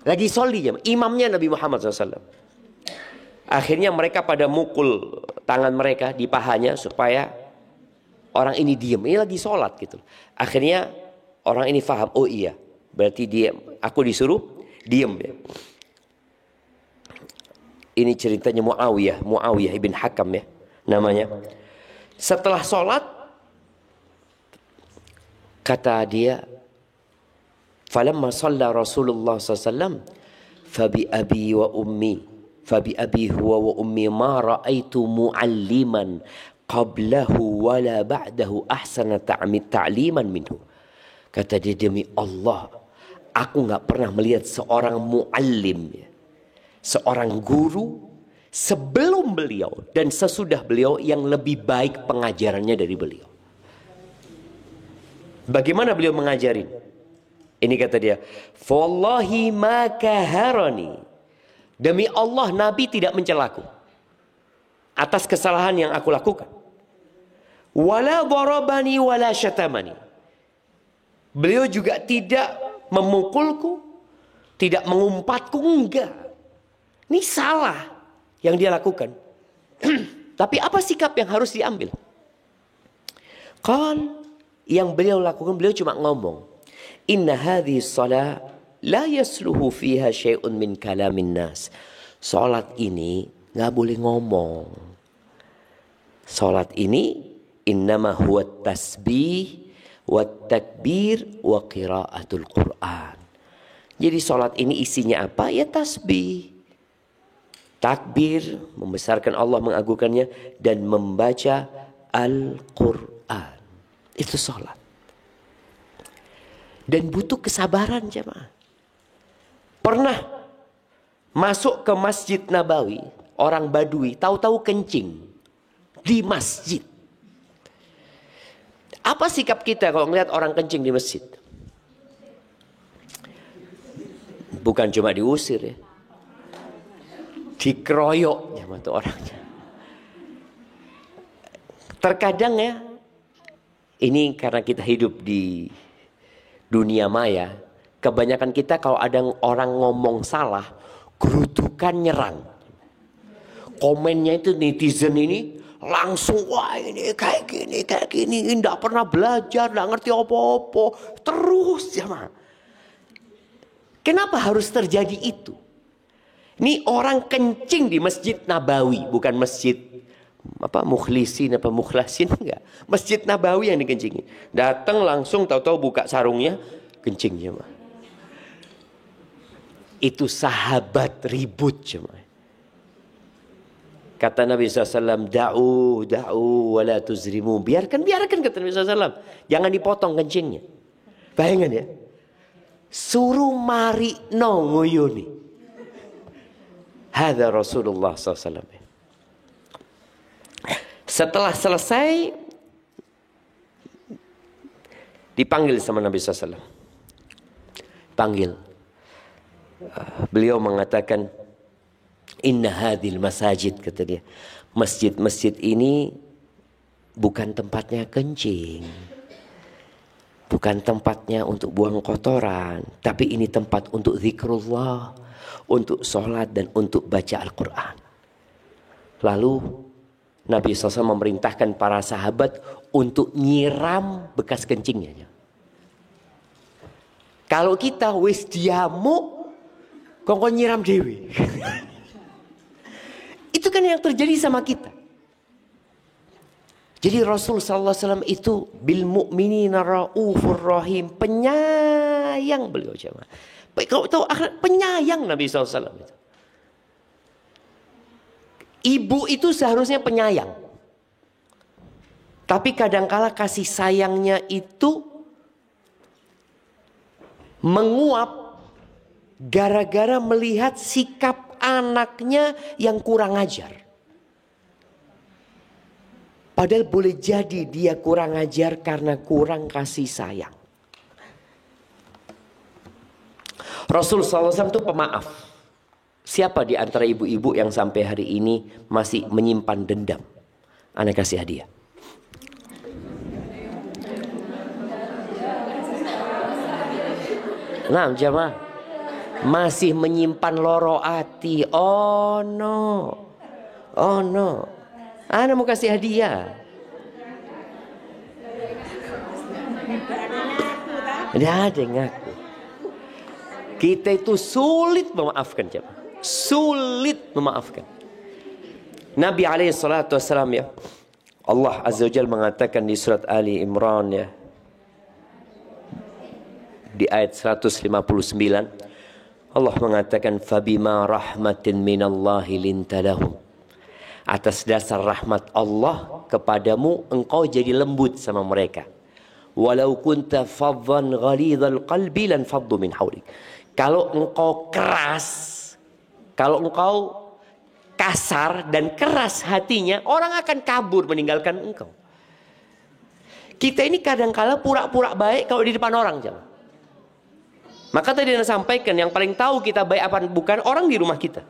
Lagi sholli ya, imamnya Nabi Muhammad SAW. Akhirnya mereka pada mukul tangan mereka di pahanya supaya orang ini diam. Ini lagi sholat gitu. Akhirnya orang ini faham, oh iya, berarti dia, aku disuruh diam ya. Ini ceritanya Muawiyah ibn Hakam ya namanya. Setelah sholat kata dia, falamma shalla Rasulullah SAW fabi abi wa ummi fabi abi huwa wa ummi ma ra'aitu mu'alliman qablahu wala ba'dahu ahsana ta'liman minhu. Kata dia, demi Allah, aku nggak pernah melihat seorang muallim, seorang guru sebelum beliau dan sesudah beliau yang lebih baik pengajarannya dari beliau. Bagaimana beliau mengajarin? Ini kata dia, wallahi ma kaharani. Demi Allah, Nabi tidak mencelaku atas kesalahan yang aku lakukan. Wala darabani wala syatamani. Beliau juga tidak memukulku, tidak mengumpatku, enggak. Ini salah yang dia lakukan. Tapi apa sikap yang harus diambil? Kan yang beliau lakukan, beliau cuma ngomong, inna hadhihi shalah la yasluhu fiha syai'un min kalamin nas. Salat ini nggak boleh ngomong. Salat ini innama huwa tasbih wa takbir wa qiraatul Quran. Jadi salat ini isinya apa? Ya tasbih, takbir, membesarkan Allah, mengagungkannya, dan membaca Al-Quran. Itu sholat. Dan butuh kesabaran jemaah. Pernah masuk ke Masjid Nabawi, orang Badui tahu-tahu kencing di masjid. Apa sikap kita kalau melihat orang kencing di masjid? Bukan cuma diusir ya, dikeroyok sama tuh orangnya. Terkadang ya, ini karena kita hidup di dunia maya, kebanyakan kita kalau ada orang ngomong salah, gerudukan nyerang. Komennya itu netizen ini langsung wah ini kayak gini, nggak pernah belajar, nggak ngerti apa-apa, terus jamaah. Kenapa harus terjadi itu? Ini orang kencing di Masjid Nabawi, bukan masjid Mukhlisin apa Mukhlasin, enggak. Masjid Nabawi yang dikencingin. Datang langsung tahu-tahu buka sarungnya, kencing jemaah. Itu sahabat ribut jemaah. Kata Nabi SAW, da'u wa la tuzrimu. Biarkan kata Nabi SAW. Jangan dipotong kencingnya. Bayangkan ya. Suruh mari no nguyuni. Hadza Rasulullah SAW. Setelah selesai, dipanggil sama Nabi SAW. Panggil. Beliau mengatakan, inna hadhil masajid, kata dia. Masjid-masjid ini bukan tempatnya kencing. Bukan tempatnya untuk buang kotoran. Tapi ini tempat untuk zikrullah, untuk sholat dan untuk baca Al-Quran. Lalu Nabi SAW memerintahkan para sahabat untuk nyiram bekas kencingnya. Kalau kita wis diamuk, kok nyiram dewi. Itu kan yang terjadi sama kita. Jadi Rasul SAW itu bil mu'minina raufur rahim, penyayang beliau jemaah. Kau tahu penyayang Nabi SAW itu. Ibu itu seharusnya penyayang. Tapi kadangkala kasih sayangnya itu menguap gara-gara melihat sikap anaknya yang kurang ajar. Padahal boleh jadi dia kurang ajar karena kurang kasih sayang. Rasul SAW itu pemaaf. Siapa di antara ibu-ibu yang sampai hari ini masih menyimpan dendam? Ana kasih hadiah. Nah, jamaah, masih menyimpan loro hati. Oh no. Ana mau kasih hadiah. Tidak ada yang ngaku. Kita itu sulit memaafkan jemaah. Sulit memaafkan. Nabi SAW ya, Allah Azza wa Jalla mengatakan di surat Ali Imran ya, di ayat 159, Allah mengatakan fabima rahmatin minallahi lintalahum. Atas dasar rahmat Allah kepadamu, engkau jadi lembut sama mereka. Walau kunta faddan ghalidhal qalbi lan faddu min hawlik. Kalau engkau keras, kalau engkau kasar dan keras hatinya, orang akan kabur meninggalkan engkau. Kita ini kadang-kala pura-pura baik kalau di depan orang, jangan. Maka tadi Anda sampaikan, yang paling tahu kita baik apa bukan orang di rumah kita.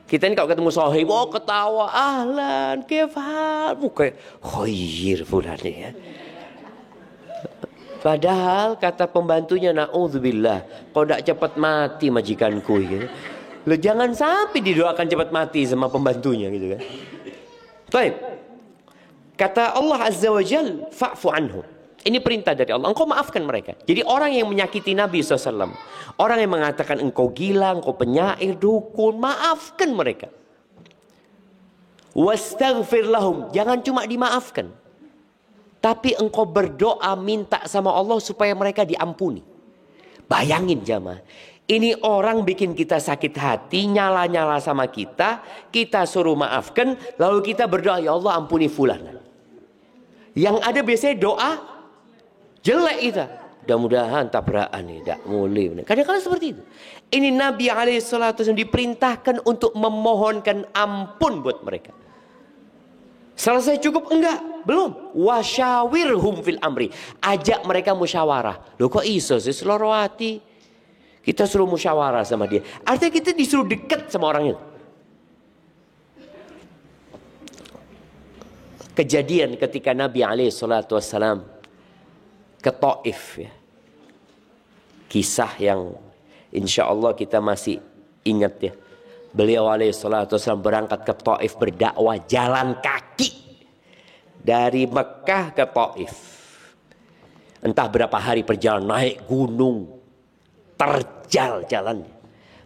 Kita ini kalau ketemu sahib, oh ketawa, ahlan, kefal, muka khair fulan ya. Padahal kata pembantunya, na'udzubillah, kau tak cepat mati majikanku gitu. Loh, jangan sampai didoakan cepat mati sama pembantunya gitu kan. Baik. Kata Allah Azza wa Jal, fa'fu anhu. Ini perintah dari Allah, engkau maafkan mereka. Jadi orang yang menyakiti Nabi SAW, orang yang mengatakan engkau gila, engkau penyair, dukun, maafkan mereka. Wastaghfir lahum, jangan cuma dimaafkan, tapi engkau berdoa minta sama Allah supaya mereka diampuni. Bayangin jamaah, ini orang bikin kita sakit hati, nyala-nyala sama kita, kita suruh maafkan, lalu kita berdoa, ya Allah ampuni fulan. Yang ada biasanya doa jelek kita. Mudah-mudahan tabrakan nih, tidak mulai. Kadang-kadang seperti itu. Ini Nabi SAW diperintahkan untuk memohonkan ampun buat mereka. Selesai cukup? Enggak, belum. Wasyawirhum fil amri. Ajak mereka musyawarah. Loh kok iso sih seloro hati? Kita suruh musyawarah sama dia. Artinya kita disuruh dekat sama orang itu. Kejadian ketika Nabi SAW ke Taif ya. Kisah yang insya Allah kita masih ingat ya. Beliau alaihissalatu wassalam berangkat ke Taif berdakwah jalan kaki dari Mekah ke Taif. Entah berapa hari perjalanan, naik gunung, terjal jalannya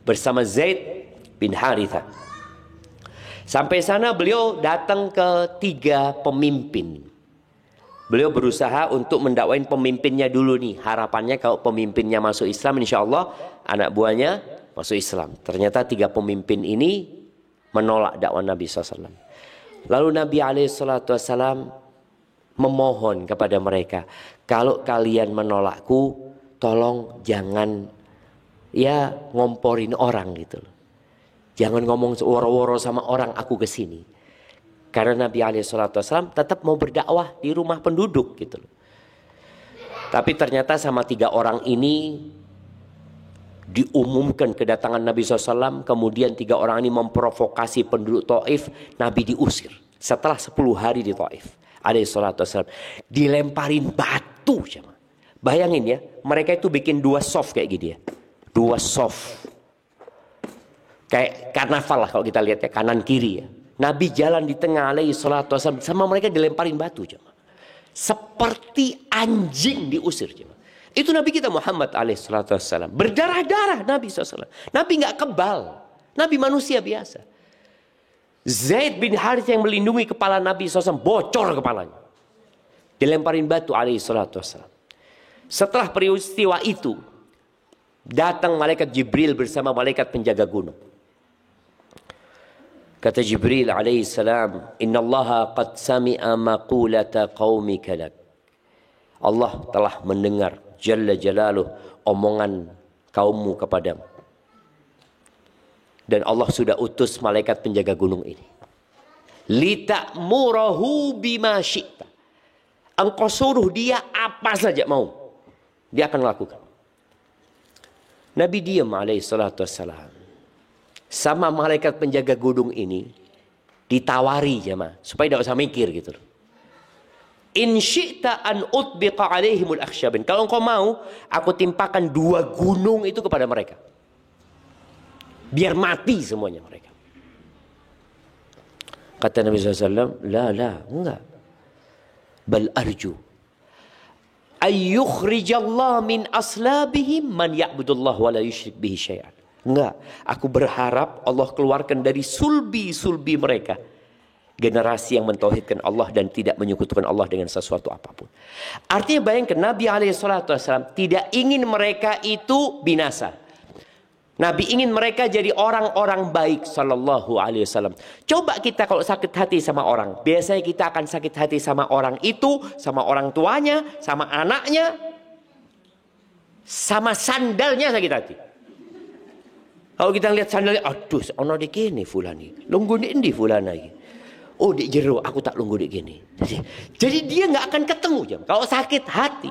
bersama Zaid bin Harithah. Sampai sana beliau datang ke 3 pemimpin. Beliau berusaha untuk mendakwain pemimpinnya dulu nih. Harapannya kalau pemimpinnya masuk Islam, insya Allah anak buahnya masuk Islam. Ternyata 3 pemimpin ini menolak dakwah Nabi SAW. Lalu Nabi SAW memohon kepada mereka, kalau kalian menolakku, tolong jangan ya ngomporin orang gitu loh. Jangan ngomong woro-woro sama orang aku kesini. Karena Nabi SAW tetap mau berdakwah di rumah penduduk gitu loh. Tapi ternyata sama 3 orang ini diumumkan kedatangan Nabi SAW. Kemudian 3 orang ini memprovokasi penduduk Taif. Nabi diusir setelah 10 hari di Taif. SAW dilemparin batu. Bayangin ya, mereka itu bikin 2 soft kayak gini ya. 2 soft. Kayak karnaval lah kalau kita lihat ya, kanan kiri ya. Nabi jalan di tengah alaihissalam, sama mereka dilemparin batu. Seperti anjing diusir. Itu Nabi kita Muhammad alaihissalam. Berdarah-darah Nabi SAW. Nabi nggak kebal. Nabi manusia biasa. Zaid bin Harith yang melindungi kepala Nabi SAW bocor kepalanya. Dilemparin batu alaihissalam. Setelah peristiwa itu, datang malaikat Jibril bersama malaikat penjaga gunung. Kata Jibril alaihissalam, Innallaha qad sami'a maqulata qaumika lak. Allah telah mendengar Jalla Jalaluh omongan kaummu kepadamu. Dan Allah sudah utus malaikat penjaga gunung ini. Lita'murahu bima syi'ta. Engkau suruh dia apa saja mau, dia akan lakukan. Nabi diam alaihissalatu wassalam. Sama malaikat penjaga gunung ini ditawari jemaah supaya tidak usah mikir gitu. In syi'ta an utbiqa alaihimul akhsyabin. Kalau engkau mau, aku timpakan 2 gunung itu kepada mereka. Biar mati semuanya mereka. Kata Nabi SAW, la, enggak. Bal arju ayyukhrijallah min aslabihim man ya'budullah wa la yusyrik bihi syai'an. Enggak, aku berharap Allah keluarkan dari sulbi-sulbi mereka generasi yang mentauhidkan Allah dan tidak menyekutukan Allah dengan sesuatu apapun. Artinya bayangkan Nabi SAW tidak ingin mereka itu binasa. Nabi ingin mereka jadi orang-orang baik sallallahu alaihi wasallam. Coba kita kalau sakit hati sama orang, biasanya kita akan sakit hati sama orang itu, sama orang tuanya, sama anaknya, sama sandalnya sakit hati. Kalau kita lihat sandalnya, aduh, ono di kene fulani, lungguh di fulana iki. Oh, di jero, aku tak lungguh di kene. Jadi dia nggak akan ketemu jam. Kalau sakit hati.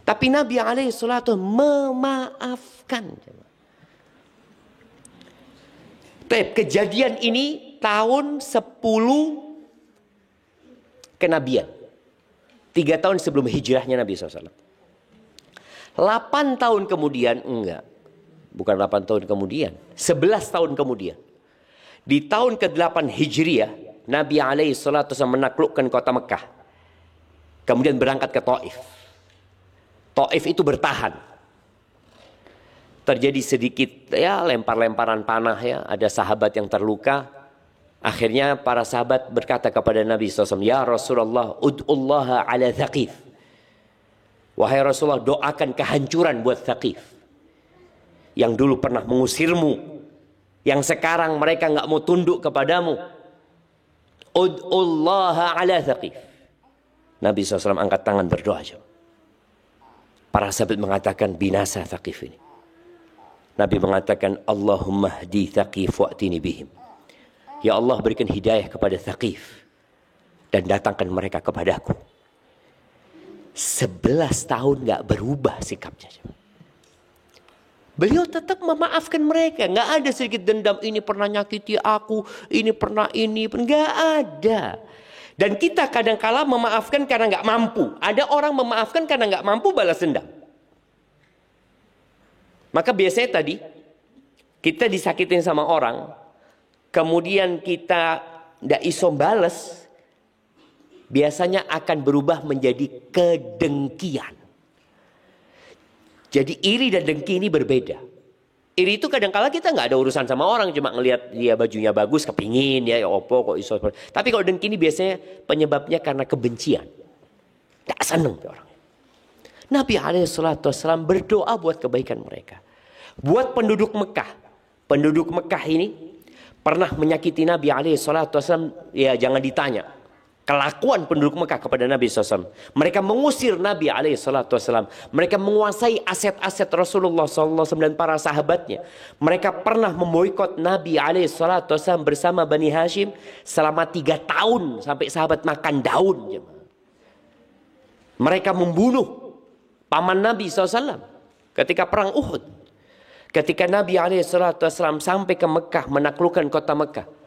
Tapi Nabi alaihi salatu memaafkan. Kejadian ini tahun 10 kenabian. 3 tahun sebelum hijrahnya Nabi SAW. 8 tahun kemudian, enggak. Bukan 8 tahun kemudian. 11 tahun kemudian. Di tahun ke-8 Hijriah, Nabi SAW menaklukkan kota Mekah. Kemudian berangkat ke Taif. Taif itu bertahan. Terjadi sedikit ya lempar-lemparan panah ya. Ada sahabat yang terluka. Akhirnya para sahabat berkata kepada Nabi SAW, Ya Rasulullah, ud'ullaha ala Thaqif. Wahai Rasulullah, doakan kehancuran buat Thaqif. Yang dulu pernah mengusirmu. Yang sekarang mereka nggak mau tunduk kepadamu. Ud'ullaha ala Thaqif. Nabi SAW angkat tangan berdoa. Para sahabat mengatakan binasa Thaqif ini. Nabi mengatakan Allahumma hdi Thaqif wa'tini bihim. Ya Allah, berikan hidayah kepada Thaqif dan datangkan mereka kepadaku. 11 tahun nggak berubah sikapnya. Beliau tetap memaafkan mereka. Nggak ada sedikit dendam. Ini pernah nyakiti aku. Ini pernah ini. Nggak ada. Dan kita kadang-kala memaafkan karena nggak mampu. Ada orang memaafkan karena nggak mampu balas dendam. Maka biasanya tadi Kita disakitin sama orang, kemudian kita tidak iso bales, biasanya akan berubah menjadi kedengkian. Jadi iri dan dengki ini berbeda. Iri itu kadang-kala kita nggak ada urusan sama orang, cuma ngelihat dia bajunya bagus, kepingin ya opo kok iso. Tapi kalau dengki ini biasanya penyebabnya karena kebencian. Tak seneng orang. Nabi SAW berdoa buat kebaikan mereka. Buat penduduk Mekah. Penduduk Mekah ini pernah menyakiti Nabi SAW, ya jangan ditanya. Kelakuan penduduk Mekah kepada Nabi SAW. Mereka mengusir Nabi SAW. Mereka menguasai aset-aset Rasulullah SAW dan para sahabatnya. Mereka pernah memboikot Nabi SAW bersama Bani Hashim selama 3 tahun. Sampai sahabat makan daun. Mereka membunuh paman Nabi SAW ketika perang Uhud. Ketika Nabi SAW sampai ke Mekah menaklukkan kota Mekah.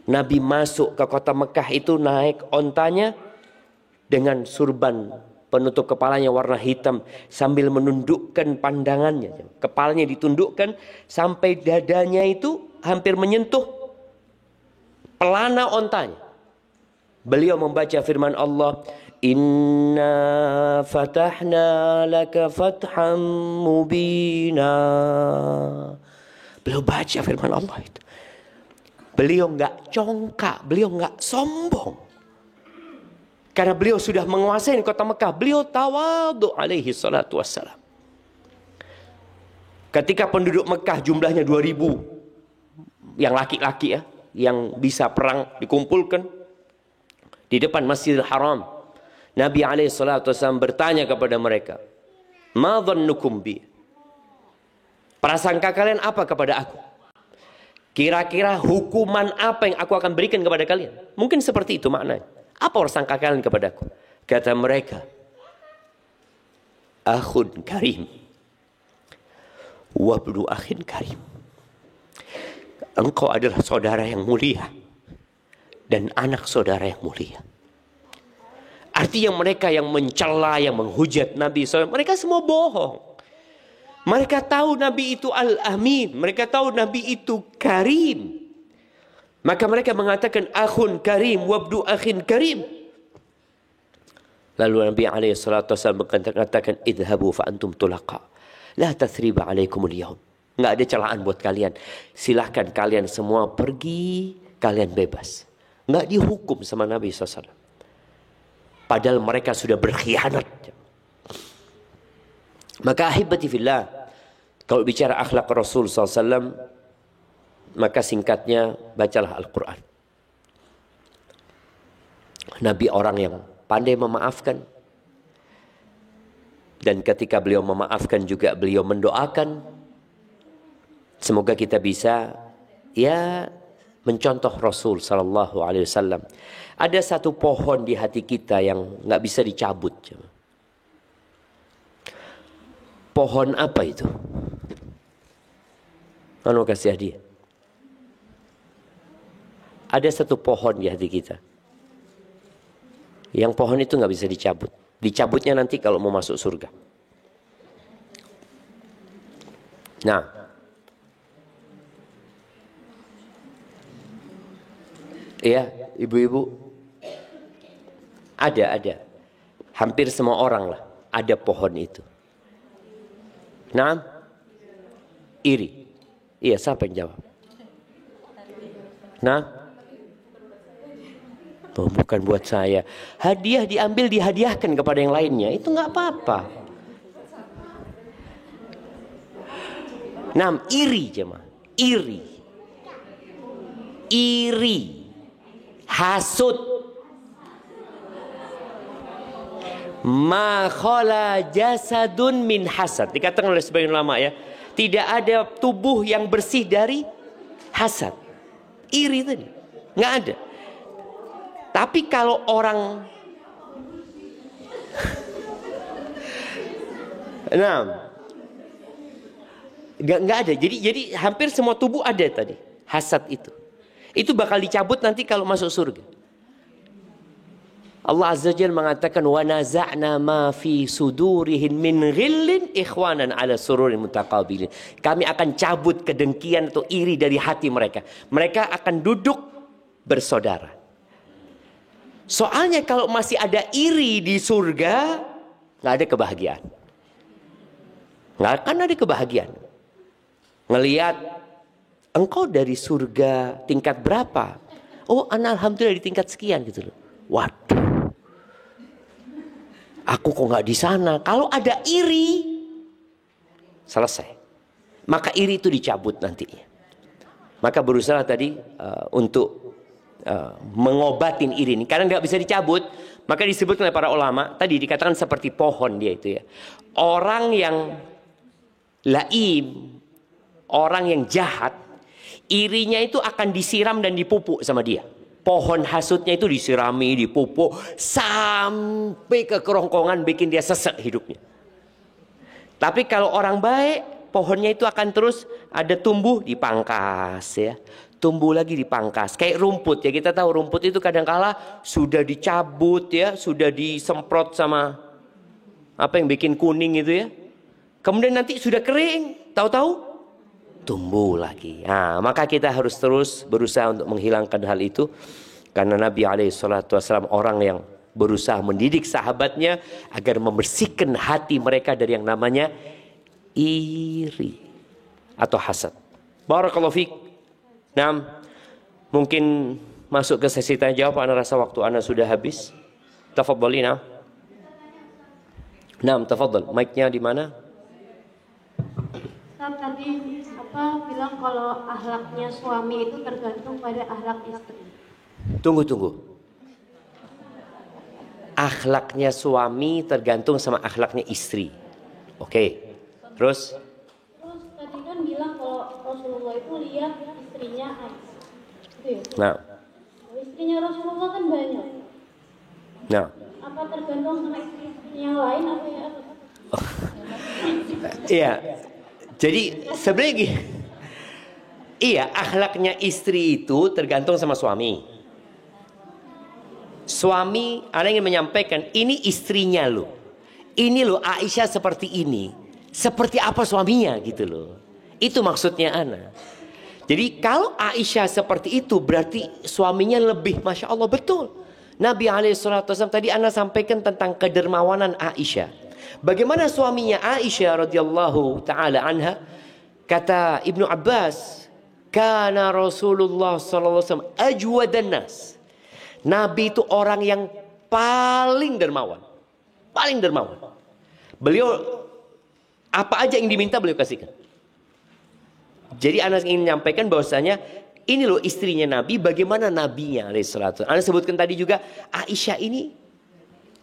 Nabi masuk ke kota Mekah itu naik ontanya dengan surban penutup kepalanya warna hitam sambil menundukkan pandangannya. Kepalanya ditundukkan sampai dadanya itu hampir menyentuh pelana ontanya. Beliau membaca firman Allah, Inna fatahna laka fatham mubina. Beliau baca firman Allah itu. Beliau enggak congkak, beliau enggak sombong. Karena beliau sudah menguasai kota Mekah. Beliau tawadhu alaihi salatu wassalam. Ketika penduduk Mekah jumlahnya 2000. Yang laki-laki ya. Yang bisa perang dikumpulkan. Di depan Masjidil Haram. Nabi SAW bertanya kepada mereka. Ma dhannukum bi? Prasangka kalian apa kepada aku? Kira-kira hukuman apa yang aku akan berikan kepada kalian? Mungkin seperti itu maknanya. Apa prasangka kalian kepada aku? Kata mereka. Akhun karim. Wabnu akhin karim. Engkau adalah saudara yang mulia. Dan anak saudara yang mulia. Artinya mereka yang mencela, yang menghujat Nabi SAW. Mereka semua bohong. Mereka tahu Nabi itu Al-Amin. Mereka tahu Nabi itu Karim. Maka mereka mengatakan akhun karim wabdu akhin karim. Lalu Nabi SAW mengatakan idhabu fa antum tulaqa. La tathriba alaikumul yaum. Enggak ada celaan buat kalian. Silahkan kalian semua pergi. Kalian bebas. Enggak dihukum sama Nabi SAW. Padahal mereka sudah berkhianat. Maka ahibati fillah, kalau bicara akhlak Rasul SAW, maka singkatnya bacalah Al-Quran. Nabi orang yang pandai memaafkan. Dan ketika beliau memaafkan juga beliau mendoakan. Semoga kita bisa ya mencontoh Rasul SAW. Ada satu pohon di hati kita yang nggak bisa dicabut. Pohon apa itu? Anu kasih hadiah. Ada satu pohon di hati kita. Yang pohon itu nggak bisa dicabut. Dicabutnya nanti kalau mau masuk surga. Nah. Iya, ibu-ibu. Ada. Hampir semua orang lah ada pohon itu. Nah, iri. Iya, siapa yang jawab? Nah, oh, bukan buat saya. Hadiah diambil, dihadiahkan kepada yang lainnya. Itu nggak apa-apa. Nah, iri jemaah. Iri. Hasud. Ma khala jasadun min hasad. Dikatakan oleh sebagian ulama ya, tidak ada tubuh yang bersih dari hasad. Iri tadi nggak ada. Tapi kalau orang nggak ada. Jadi hampir semua tubuh ada tadi hasad itu. Itu bakal dicabut nanti kalau masuk surga. Allah Azza wa Jalla mengatakan wa naza'na ma fi sudurihim min ghillin ikhwanan ala sururin mutaqabilin. Kami akan cabut kedengkian atau iri dari hati mereka. Mereka akan duduk bersaudara. Soalnya kalau masih ada iri di surga, nggak ada kebahagiaan. Nggak akan ada kebahagiaan. Ngelihat engkau dari surga tingkat berapa? Oh, ana alhamdulillah di tingkat sekian gitu loh. Waduh, aku kok nggak di sana. Kalau ada iri, selesai. Maka iri itu dicabut nantinya. Maka berusaha tadi untuk mengobatin iri ini. Karena nggak bisa dicabut, maka disebut oleh para ulama. Tadi dikatakan seperti pohon dia itu ya. Orang yang laim, orang yang jahat, irinya itu akan disiram dan dipupuk sama dia. Pohon hasutnya itu disirami, dipupuk sampai ke kerongkongan bikin dia sesek hidupnya. Tapi kalau orang baik, pohonnya itu akan terus ada tumbuh dipangkas ya. Tumbuh lagi dipangkas. Kayak rumput ya, kita tahu rumput itu kadangkala sudah dicabut ya, sudah disemprot sama apa yang bikin kuning itu ya. Kemudian nanti sudah kering, tahu-tahu tumbuh lagi. Nah, maka kita harus terus berusaha untuk menghilangkan hal itu. Karena Nabi SAW orang yang berusaha mendidik sahabatnya agar membersihkan hati mereka dari yang namanya iri atau hasad. Barakallahu fiik. Nah, mungkin masuk ke sesi tanya jawab. Ana rasa waktu Ana sudah habis. Tafadhali, nah. Nah, tafadhal. Mic-nya di mana?
Tadi bilang kalau akhlaknya suami itu tergantung pada akhlak istri.
Tunggu. Akhlaknya suami tergantung sama akhlaknya istri. Oke. Terus
tadi kan bilang kalau Rasulullah itu lihat istrinya Aisyah. Gitu ya?
Nah.
Istrinya Rasulullah kan banyak.
Nah.
Apa tergantung sama istri yang lain apa ya?
Iya. Jadi sebenarnya iya, akhlaknya istri itu tergantung sama suami. Suami, Ana ingin menyampaikan, ini istrinya loh. Ini loh Aisyah seperti ini. Seperti apa suaminya gitu loh. Itu maksudnya Ana. Jadi kalau Aisyah seperti itu berarti suaminya lebih, Masya Allah, betul. Nabi SAW tadi Ana sampaikan tentang kedermawanan Aisyah. Bagaimana suaminya Aisyah radhiyallahu taala anha? Kata Ibnu Abbas, kana Rasulullah sallallahu alaihi wasallam ajwadan nas. Nabi itu orang yang paling dermawan. Paling dermawan. Beliau apa aja yang diminta beliau kasihkan. Jadi Anas ingin menyampaikan bahwasanya ini loh istrinya Nabi, bagaimana nabinya alaihissalatu. Anas sebutkan tadi juga Aisyah ini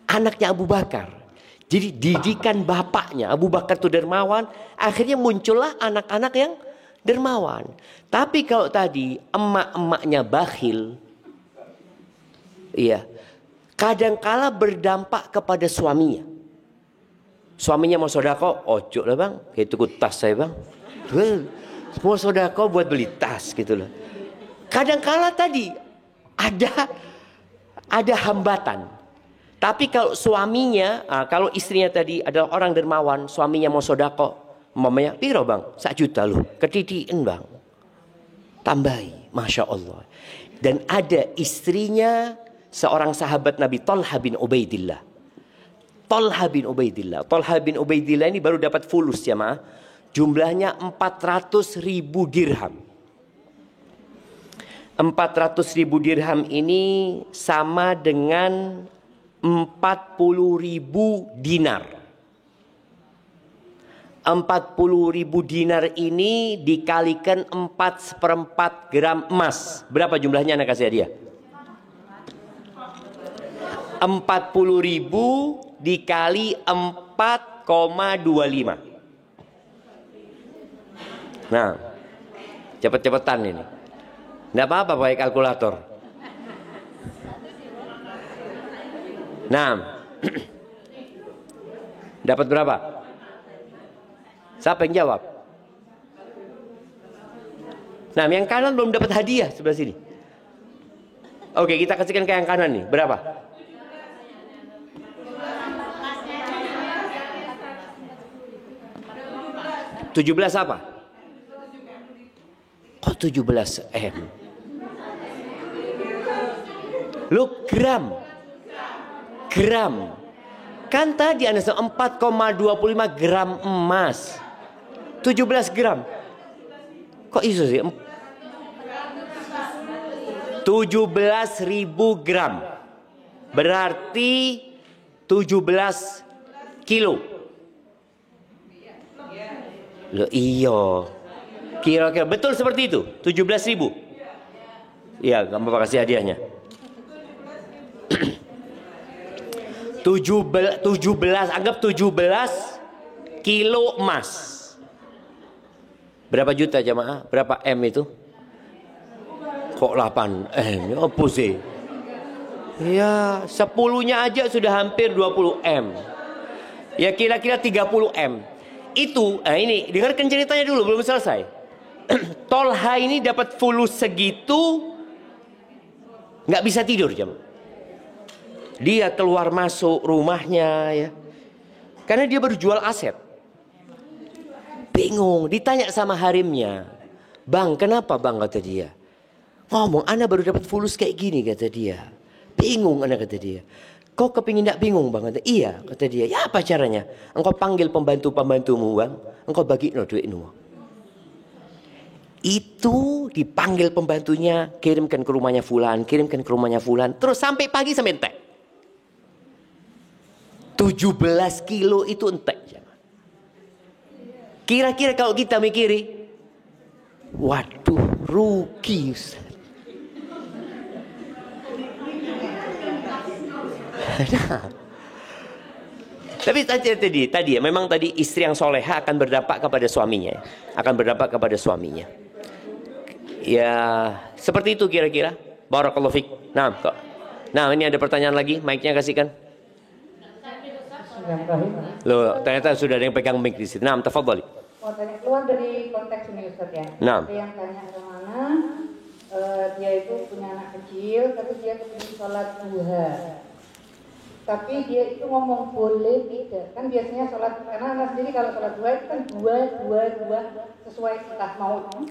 anaknya Abu Bakar. Jadi didikan bapaknya Abu Bakar itu dermawan, akhirnya muncullah anak-anak yang dermawan. Tapi kalau tadi emak-emaknya bakhil, iya, kadangkala berdampak kepada suaminya. Suaminya mau sodako, ojo lah bang, kayak tuku tas saya bang. Mau sodako buat beli tas gitu loh. Kadangkala tadi ada hambatan. Tapi kalau suaminya, kalau istrinya tadi adalah orang dermawan, suaminya mau sodako, mamanya, piro bang? 1 juta loh, ketidiin bang. Tambahi, Masya Allah. Dan ada istrinya seorang sahabat Nabi, Talha bin Ubaidillah. Talha bin Ubaidillah ini baru dapat fulus ya ma. Jumlahnya 400.000 dirham. 400.000 dirham ini sama dengan 40.000 dinar. 40.000 dinar ini dikalikan 4/4 gram emas. Berapa jumlahnya anak kasih hadiah? 40.000 dikali 4,25. Nah, cepet-cepetan ini. Nggak apa-apa pakai kalkulator. Nah, dapat berapa? Siapa yang jawab? Nah, yang kanan belum dapat hadiah sebelah sini. Oke, kita kasihkan ke yang kanan nih. Berapa? 17 apa? Kok 17 M? Lu gram. Kan tadi Anda 4,25 gram emas. 17 gram. Kok iso sih? 17.000 gram. Berarti 17 kilo. Loh iya. Kira-kira betul seperti itu. 17.000. Iya, kamu kasih hadiahnya. 17, anggap 17 kilo emas. Berapa juta jamaah? Berapa M itu? Kok 8 M? Apa sih? Ya, 10-nya aja sudah hampir 20 M. Ya kira-kira 30 M. Itu, ini dengarkan ceritanya dulu, belum selesai. Tolha ini dapat fulus segitu, nggak bisa tidur jamaah. Dia keluar masuk rumahnya ya. Karena dia baru jual aset. Bingung, ditanya sama harimnya. Bang, kenapa bang, kata dia. Ngomong, ana baru dapat fulus kayak gini, kata dia. Bingung ana, kata dia. Kau kepingin gak bingung bang? Kata, iya, kata dia. Ya apa caranya? Engkau panggil pembantu-pembantumu bang. Engkau bagi duitmu. Itu dipanggil pembantunya. Kirimkan ke rumahnya fulan. Kirimkan ke rumahnya fulan. Terus sampai pagi sampai entek. 17 kilo itu entek. Kira-kira kalau kita mikiri, waduh rugi Ustaz. Nah, tapi tadi ya, memang tadi istri yang soleha akan berdampak kepada suaminya, ya seperti itu kira-kira. Barakallahu fik. Nah ini ada pertanyaan lagi, mic-nya kasihkan. Loh, ternyata sudah ada yang pegang mic di situ. Nah, tafadhali.
Keluar dari konteks ini Ustaz ya.
Nah.
Yang tanya kemana, dia itu punya anak kecil, tapi dia kepingin sholat duha. Tapi dia itu ngomong boleh tidak. Kan biasanya sholat, karena anak sendiri kalau sholat duha itu kan dua, sesuai entah mau 4,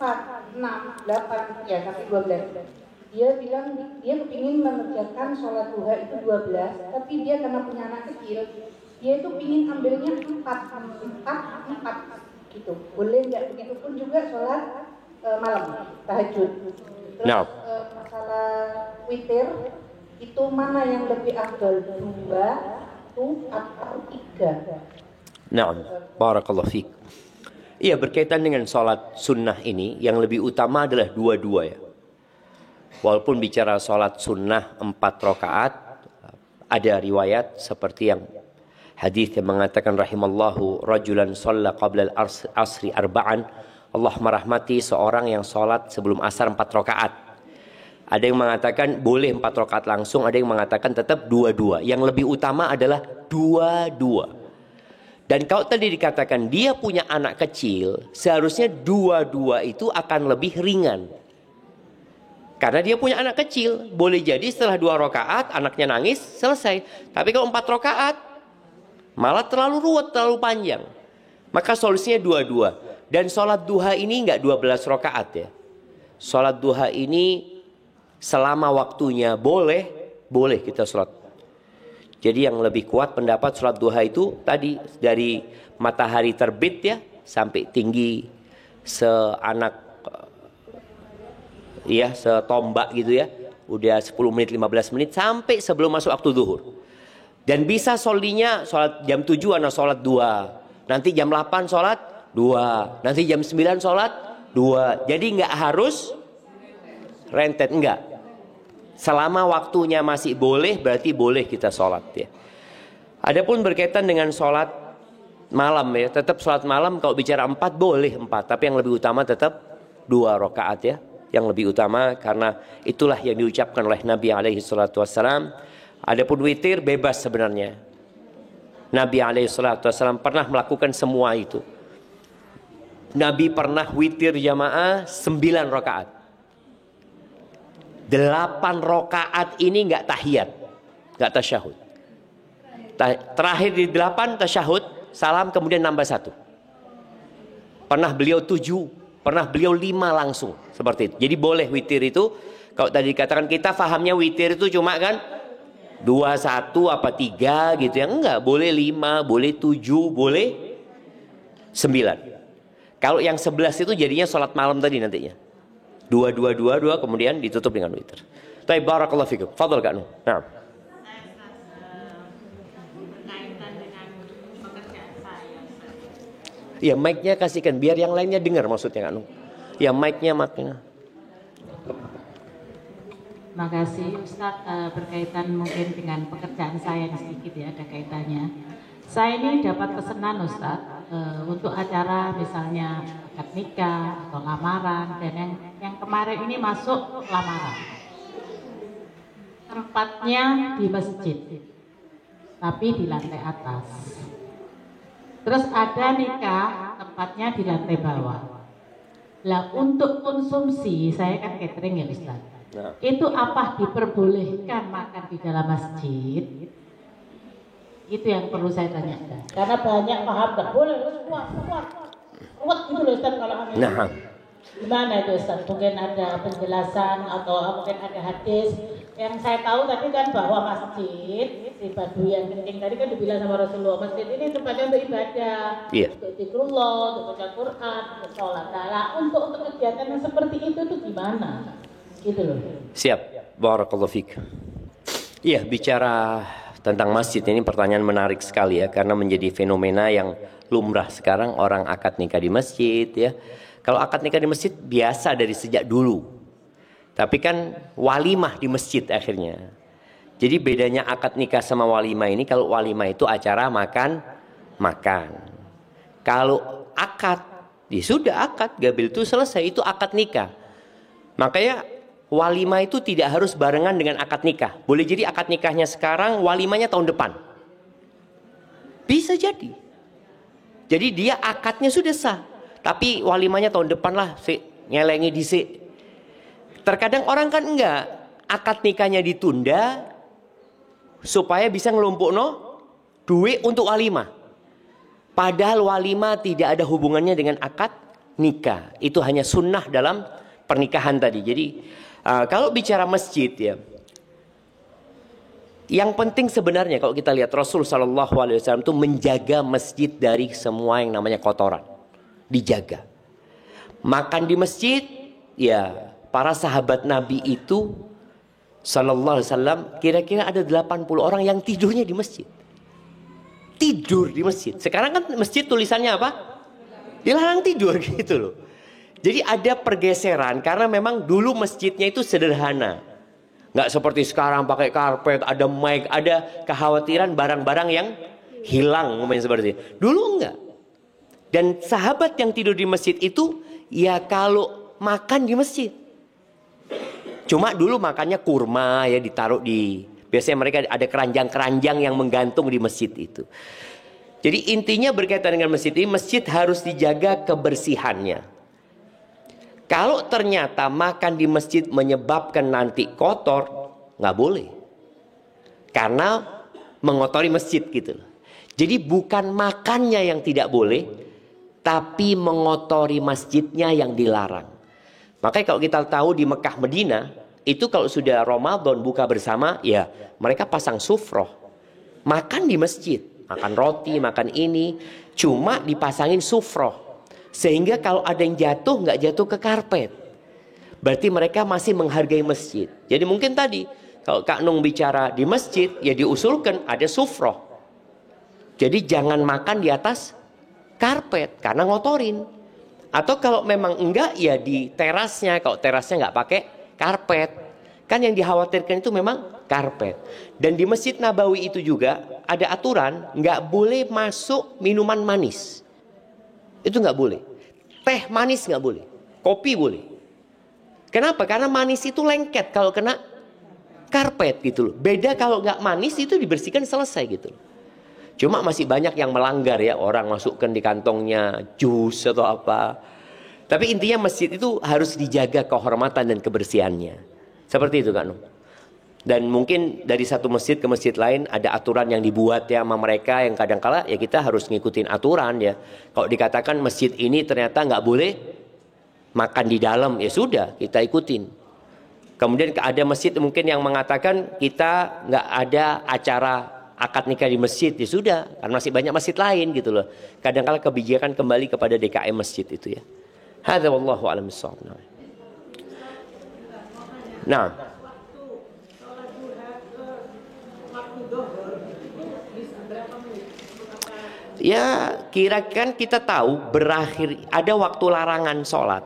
6, 8, ya sampai 12. Dia bilang dia kepingin mengerjakan sholat duha itu 12, tapi dia karena punya anak kecil, dia itu pingin ambilnya 4 gitu. Boleh nggak? Begitupun juga sholat malam, tahajud. Terus masalah witir, itu mana yang lebih afdal, 2 atau 3?
Nah, barakallahu fiik. Iya, berkaitan dengan sholat sunnah ini, yang lebih utama adalah 2 ya. Walaupun bicara sholat sunnah 4 rakaat, ada riwayat seperti yang hadis yang mengatakan rahimallahu rajulan shalla qabla al-asri arba'an. Allah merahmati seorang yang sholat sebelum asar 4 rakaat. Ada yang mengatakan boleh 4 rakaat langsung, ada yang mengatakan tetap 2. Yang lebih utama adalah 2. Dan kalau tadi dikatakan dia punya anak kecil, seharusnya 2 itu akan lebih ringan. Karena dia punya anak kecil, boleh jadi setelah 2 rakaat anaknya nangis, selesai. Tapi kalau 4 rakaat malah terlalu ruwet, terlalu panjang. Maka solusinya 2. Dan sholat duha ini enggak 12 rakaat ya. Sholat duha ini selama waktunya boleh kita sholat. Jadi yang lebih kuat pendapat sholat duha itu tadi dari matahari terbit ya sampai tinggi setombak gitu ya. Udah 10 menit 15 menit sampai sebelum masuk waktu zuhur. Dan bisa solinya sholat jam 7 anak sholat 2. Nanti jam 8 sholat 2. Nanti jam 9 sholat 2. Jadi nggak harus rentet, enggak. Selama waktunya masih boleh, berarti boleh kita sholat ya. Adapun berkaitan dengan sholat malam ya, tetap sholat malam kalau bicara 4 boleh 4. Tapi yang lebih utama tetap 2 rakaat ya. Yang lebih utama karena itulah yang diucapkan oleh Nabi SAW. Adapun witir bebas sebenarnya. Nabi SAW pernah melakukan semua itu. Nabi pernah witir jamaah 9 rakaat. 8 rakaat ini enggak tahiyat, enggak tasyahud. Terakhir di 8 tasyahud, salam kemudian nambah 1. pernah beliau 7, pernah beliau 5 langsung seperti itu. Jadi boleh witir itu, kalau tadi dikatakan kita fahamnya witir itu cuma kan 2, 1 apa 3 gitu ya. Enggak, boleh 5, boleh 7, boleh 9. Kalau yang 11 itu jadinya sholat malam tadi nantinya. 2, 2, 2, 2 kemudian ditutup dengan witir. Baik, barakallahu fikum. Fadhal Kak Nuh. Nah. Ya mic-nya kasihkan biar yang lainnya dengar maksudnya Kak Nuh. Ya mic-nya.
Makasih Ustadz, berkaitan mungkin dengan pekerjaan saya sedikit ya, ada kaitannya. Saya ini dapat pesanan Ustadz untuk acara misalnya akad nikah atau lamaran, dan yang kemarin ini masuk lamaran. Tempatnya di masjid, tapi di lantai atas. Terus ada nikah, tempatnya di lantai bawah. Lah untuk konsumsi, saya kan catering ya Ustaz. Nah. Itu apa diperbolehkan makan di dalam masjid? Itu yang perlu saya tanyakan. Karena banyak paham nggak boleh, kuat gitu loh Ustaz kalau kami. Nah. Gimana itu Ustaz? Mungkin ada penjelasan atau mungkin ada hadis. Yang saya tahu tadi kan bahwa masjid, si Badu yang kencing tadi kan dibilang sama Rasulullah, masjid ini tempatnya untuk ibadah, untuk zikrullah, untuk baca Quran, untuk sholat. Nah, untuk kegiatan yang seperti itu tuh gimana? Gitu loh.
Siap, barakallahu fiik. Iya, bicara tentang masjid ini pertanyaan menarik sekali ya, karena menjadi fenomena yang lumrah sekarang, orang akad nikah di masjid ya. Kalau akad nikah di masjid biasa dari sejak dulu. Tapi kan walimah di masjid akhirnya. Jadi bedanya akad nikah sama walimah ini, kalau walimah itu acara makan. Kalau akad, ya sudah akad, gabil itu selesai, itu akad nikah. Makanya walimah itu tidak harus barengan dengan akad nikah. Boleh jadi akad nikahnya sekarang, walimahnya tahun depan. Bisa jadi. Jadi dia akadnya sudah sah. Tapi walimahnya tahun depan lah, ngelengi disik. Terkadang orang kan enggak, akad nikahnya ditunda supaya bisa ngelumpukno duit untuk walimah. Padahal walimah tidak ada hubungannya dengan akad nikah. Itu hanya sunnah dalam pernikahan tadi. Jadi kalau bicara masjid ya, yang penting sebenarnya kalau kita lihat Rasul SAW itu menjaga masjid dari semua yang namanya kotoran. Dijaga. Makan di masjid, ya para sahabat Nabi itu sallallahu alaihi wasallam kira-kira ada 80 orang yang tidurnya di masjid. Tidur di masjid. Sekarang kan masjid tulisannya apa? Dilarang tidur gitu loh. Jadi ada pergeseran karena memang dulu masjidnya itu sederhana. Nggak seperti sekarang pakai karpet, ada mic, ada kekhawatiran barang-barang yang hilang seperti itu. Dulu enggak. Dan sahabat yang tidur di masjid itu ya kalau makan di masjid. Cuma dulu makannya kurma ya ditaruh di, biasanya mereka ada keranjang-keranjang yang menggantung di masjid itu. Jadi intinya berkaitan dengan masjid ini, masjid harus dijaga kebersihannya. Kalau ternyata makan di masjid menyebabkan nanti kotor, nggak boleh. Karena mengotori masjid gitu loh. Jadi bukan makannya yang tidak boleh, tapi mengotori masjidnya yang dilarang. Makanya kalau kita tahu di Mekah Medina, itu kalau sudah Ramadan buka bersama, ya mereka pasang sufroh. Makan di masjid, makan roti, makan ini, cuma dipasangin sufroh. Sehingga kalau ada yang jatuh, nggak jatuh ke karpet. Berarti mereka masih menghargai masjid. Jadi mungkin tadi, kalau Kak Nung bicara di masjid, ya diusulkan ada sufroh. Jadi jangan makan di atas karpet karena ngotorin. Atau kalau memang enggak ya di terasnya. Kalau terasnya enggak pakai karpet. Kan yang dikhawatirkan itu memang karpet. Dan di Masjid Nabawi itu juga ada aturan enggak boleh masuk minuman manis. Itu enggak boleh. Teh manis enggak boleh. Kopi boleh. Kenapa? Karena manis itu lengket kalau kena karpet gitu loh. Beda kalau enggak manis itu dibersihkan selesai gitu loh. Cuma masih banyak yang melanggar ya, orang masukkan di kantongnya jus atau apa. Tapi intinya masjid itu harus dijaga kehormatan dan kebersihannya. Seperti itu Kak Nung. Dan mungkin dari satu masjid ke masjid lain ada aturan yang dibuat ya sama mereka, yang kadang-kala ya kita harus ngikutin aturan ya. Kalau dikatakan masjid ini ternyata nggak boleh makan di dalam, ya sudah kita ikutin. Kemudian ada masjid mungkin yang mengatakan kita nggak ada acara akad nikah di masjid, ya sudah, karena masih banyak masjid lain gitu loh. Kadang-kala kebijakan kembali kepada DKM masjid itu ya. Hadza wallahu a'lam bissawab. Nah, ya kira-kira kita tahu berakhir ada waktu larangan sholat.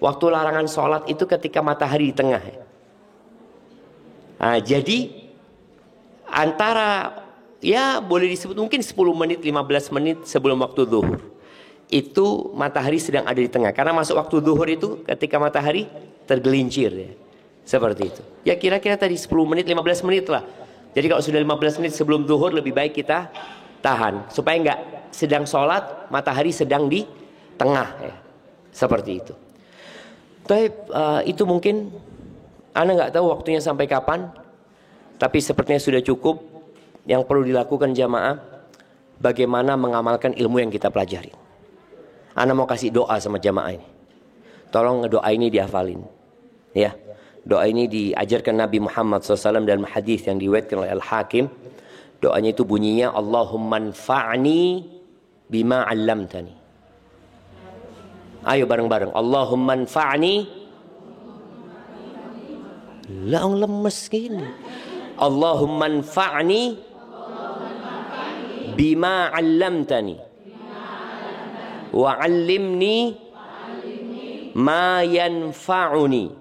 Waktu larangan sholat itu ketika matahari di tengah. Nah, jadi antara ya boleh disebut mungkin 10 menit 15 menit sebelum waktu zuhur itu matahari sedang ada di tengah, karena masuk waktu zuhur itu ketika matahari tergelincir ya. Seperti itu. Ya kira-kira tadi 10 menit 15 menit lah. Jadi kalau sudah 15 menit sebelum zuhur lebih baik kita tahan supaya enggak sedang sholat matahari sedang di tengah ya. Seperti itu. Tapi itu mungkin Ana nggak tahu waktunya sampai kapan, tapi sepertinya sudah cukup. Yang perlu dilakukan jamaah bagaimana mengamalkan ilmu yang kita pelajari. Ana mau kasih doa sama jamaah ini. Tolong doa ini dihafalin ya. Doa ini diajarkan Nabi Muhammad SAW dalam hadis yang diriwayatkan oleh Al-Hakim. Doanya itu bunyinya Allahumma anfa'ni bima 'allamtani. Ayo bareng-bareng. Allahumma anfa'ni. Lah lemes gini. Allahumma anfa'ni bima 'allamtani wa 'allimni ma yanfa'uni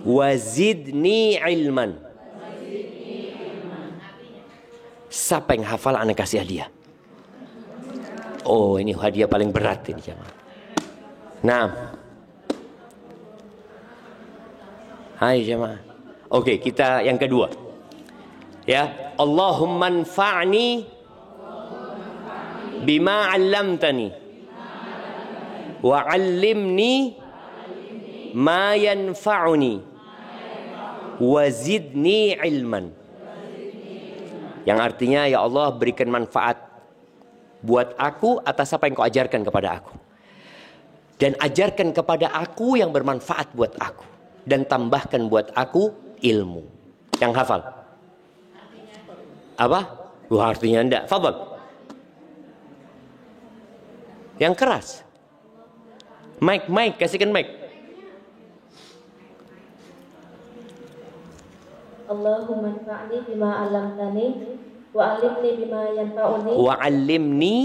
wa zidni ilman. Siapa yang hafal ana kasih hadiah. Oh, ini hadiah paling berat ini jemaah. Nah. Hai jemaah. Oke, kita yang kedua. Ya, Allahumma anfa'ni bima 'allamtani wa 'allimni ma yanfa'uni wa zidni ilman. Yang artinya ya Allah berikan manfaat buat aku atas apa yang kau ajarkan kepada aku. Dan ajarkan kepada aku yang bermanfaat buat aku. Dan tambahkan buat aku ilmu. Yang hafal. Apa? Wah, artinya enggak. Fadhal. Yang keras. Mic, kasihkan mic.
Allahumma anfa'ni bima 'allamtani wa 'allimni bima yanfa'uni
Wa 'allimni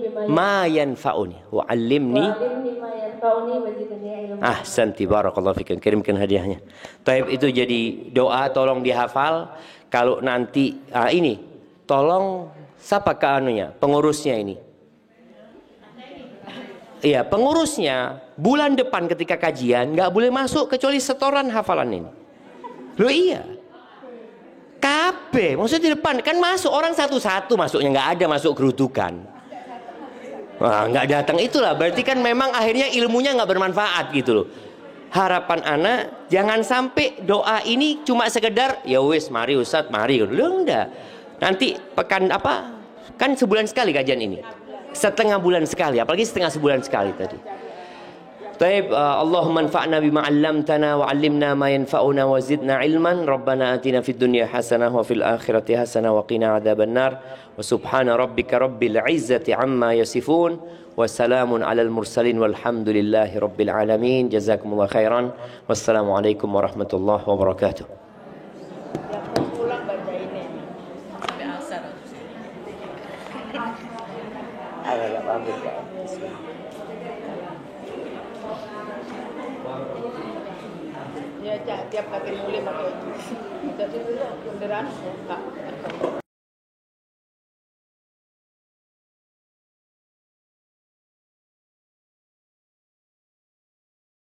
bima
ma yanfa'uni. Wa 'allimni
ma yanfa'uni wa zidni ilman.
Ahsanti, barakallahu fikum. Kirimkan hadiahnya. Taib itu jadi doa, tolong dihafal. Kalau nanti ini tolong siapa ke anunya, pengurusnya ini. Iya, pengurusnya bulan depan ketika kajian nggak boleh masuk kecuali setoran hafalan ini. Loh iya. Kabeh, maksudnya di depan kan masuk orang satu-satu masuknya, nggak ada masuk gerudukan. Wah, nggak datang itulah berarti kan memang akhirnya ilmunya nggak bermanfaat gitu loh. Harapan anak jangan sampai doa ini cuma sekedar ya wis mari Ustaz mari loh, enggak. Nanti pekan apa kan sebulan sekali kajian ini, setengah bulan sekali, apalagi setengah sebulan sekali tadi. Taib, Allahumma anfa'na bima 'allamtana wa 'allimna ma yanfa'una wa zidna ilman. Rabbana atina fid dunya hasanah wa fil akhirati hasanah wa qina adzabannar. Wa subhana rabbika rabbil 'izzati 'amma yasifun wa salamun 'alal mursalin walhamdulillahi rabbil alamin. Jazakumullahu khairan. Wassalamualaikum warahmatullahi wabarakatuh.
Pulang baca ini sampai asar. Ya, tiap kali mulai pakai itu. Jadi dulu beneran enggak.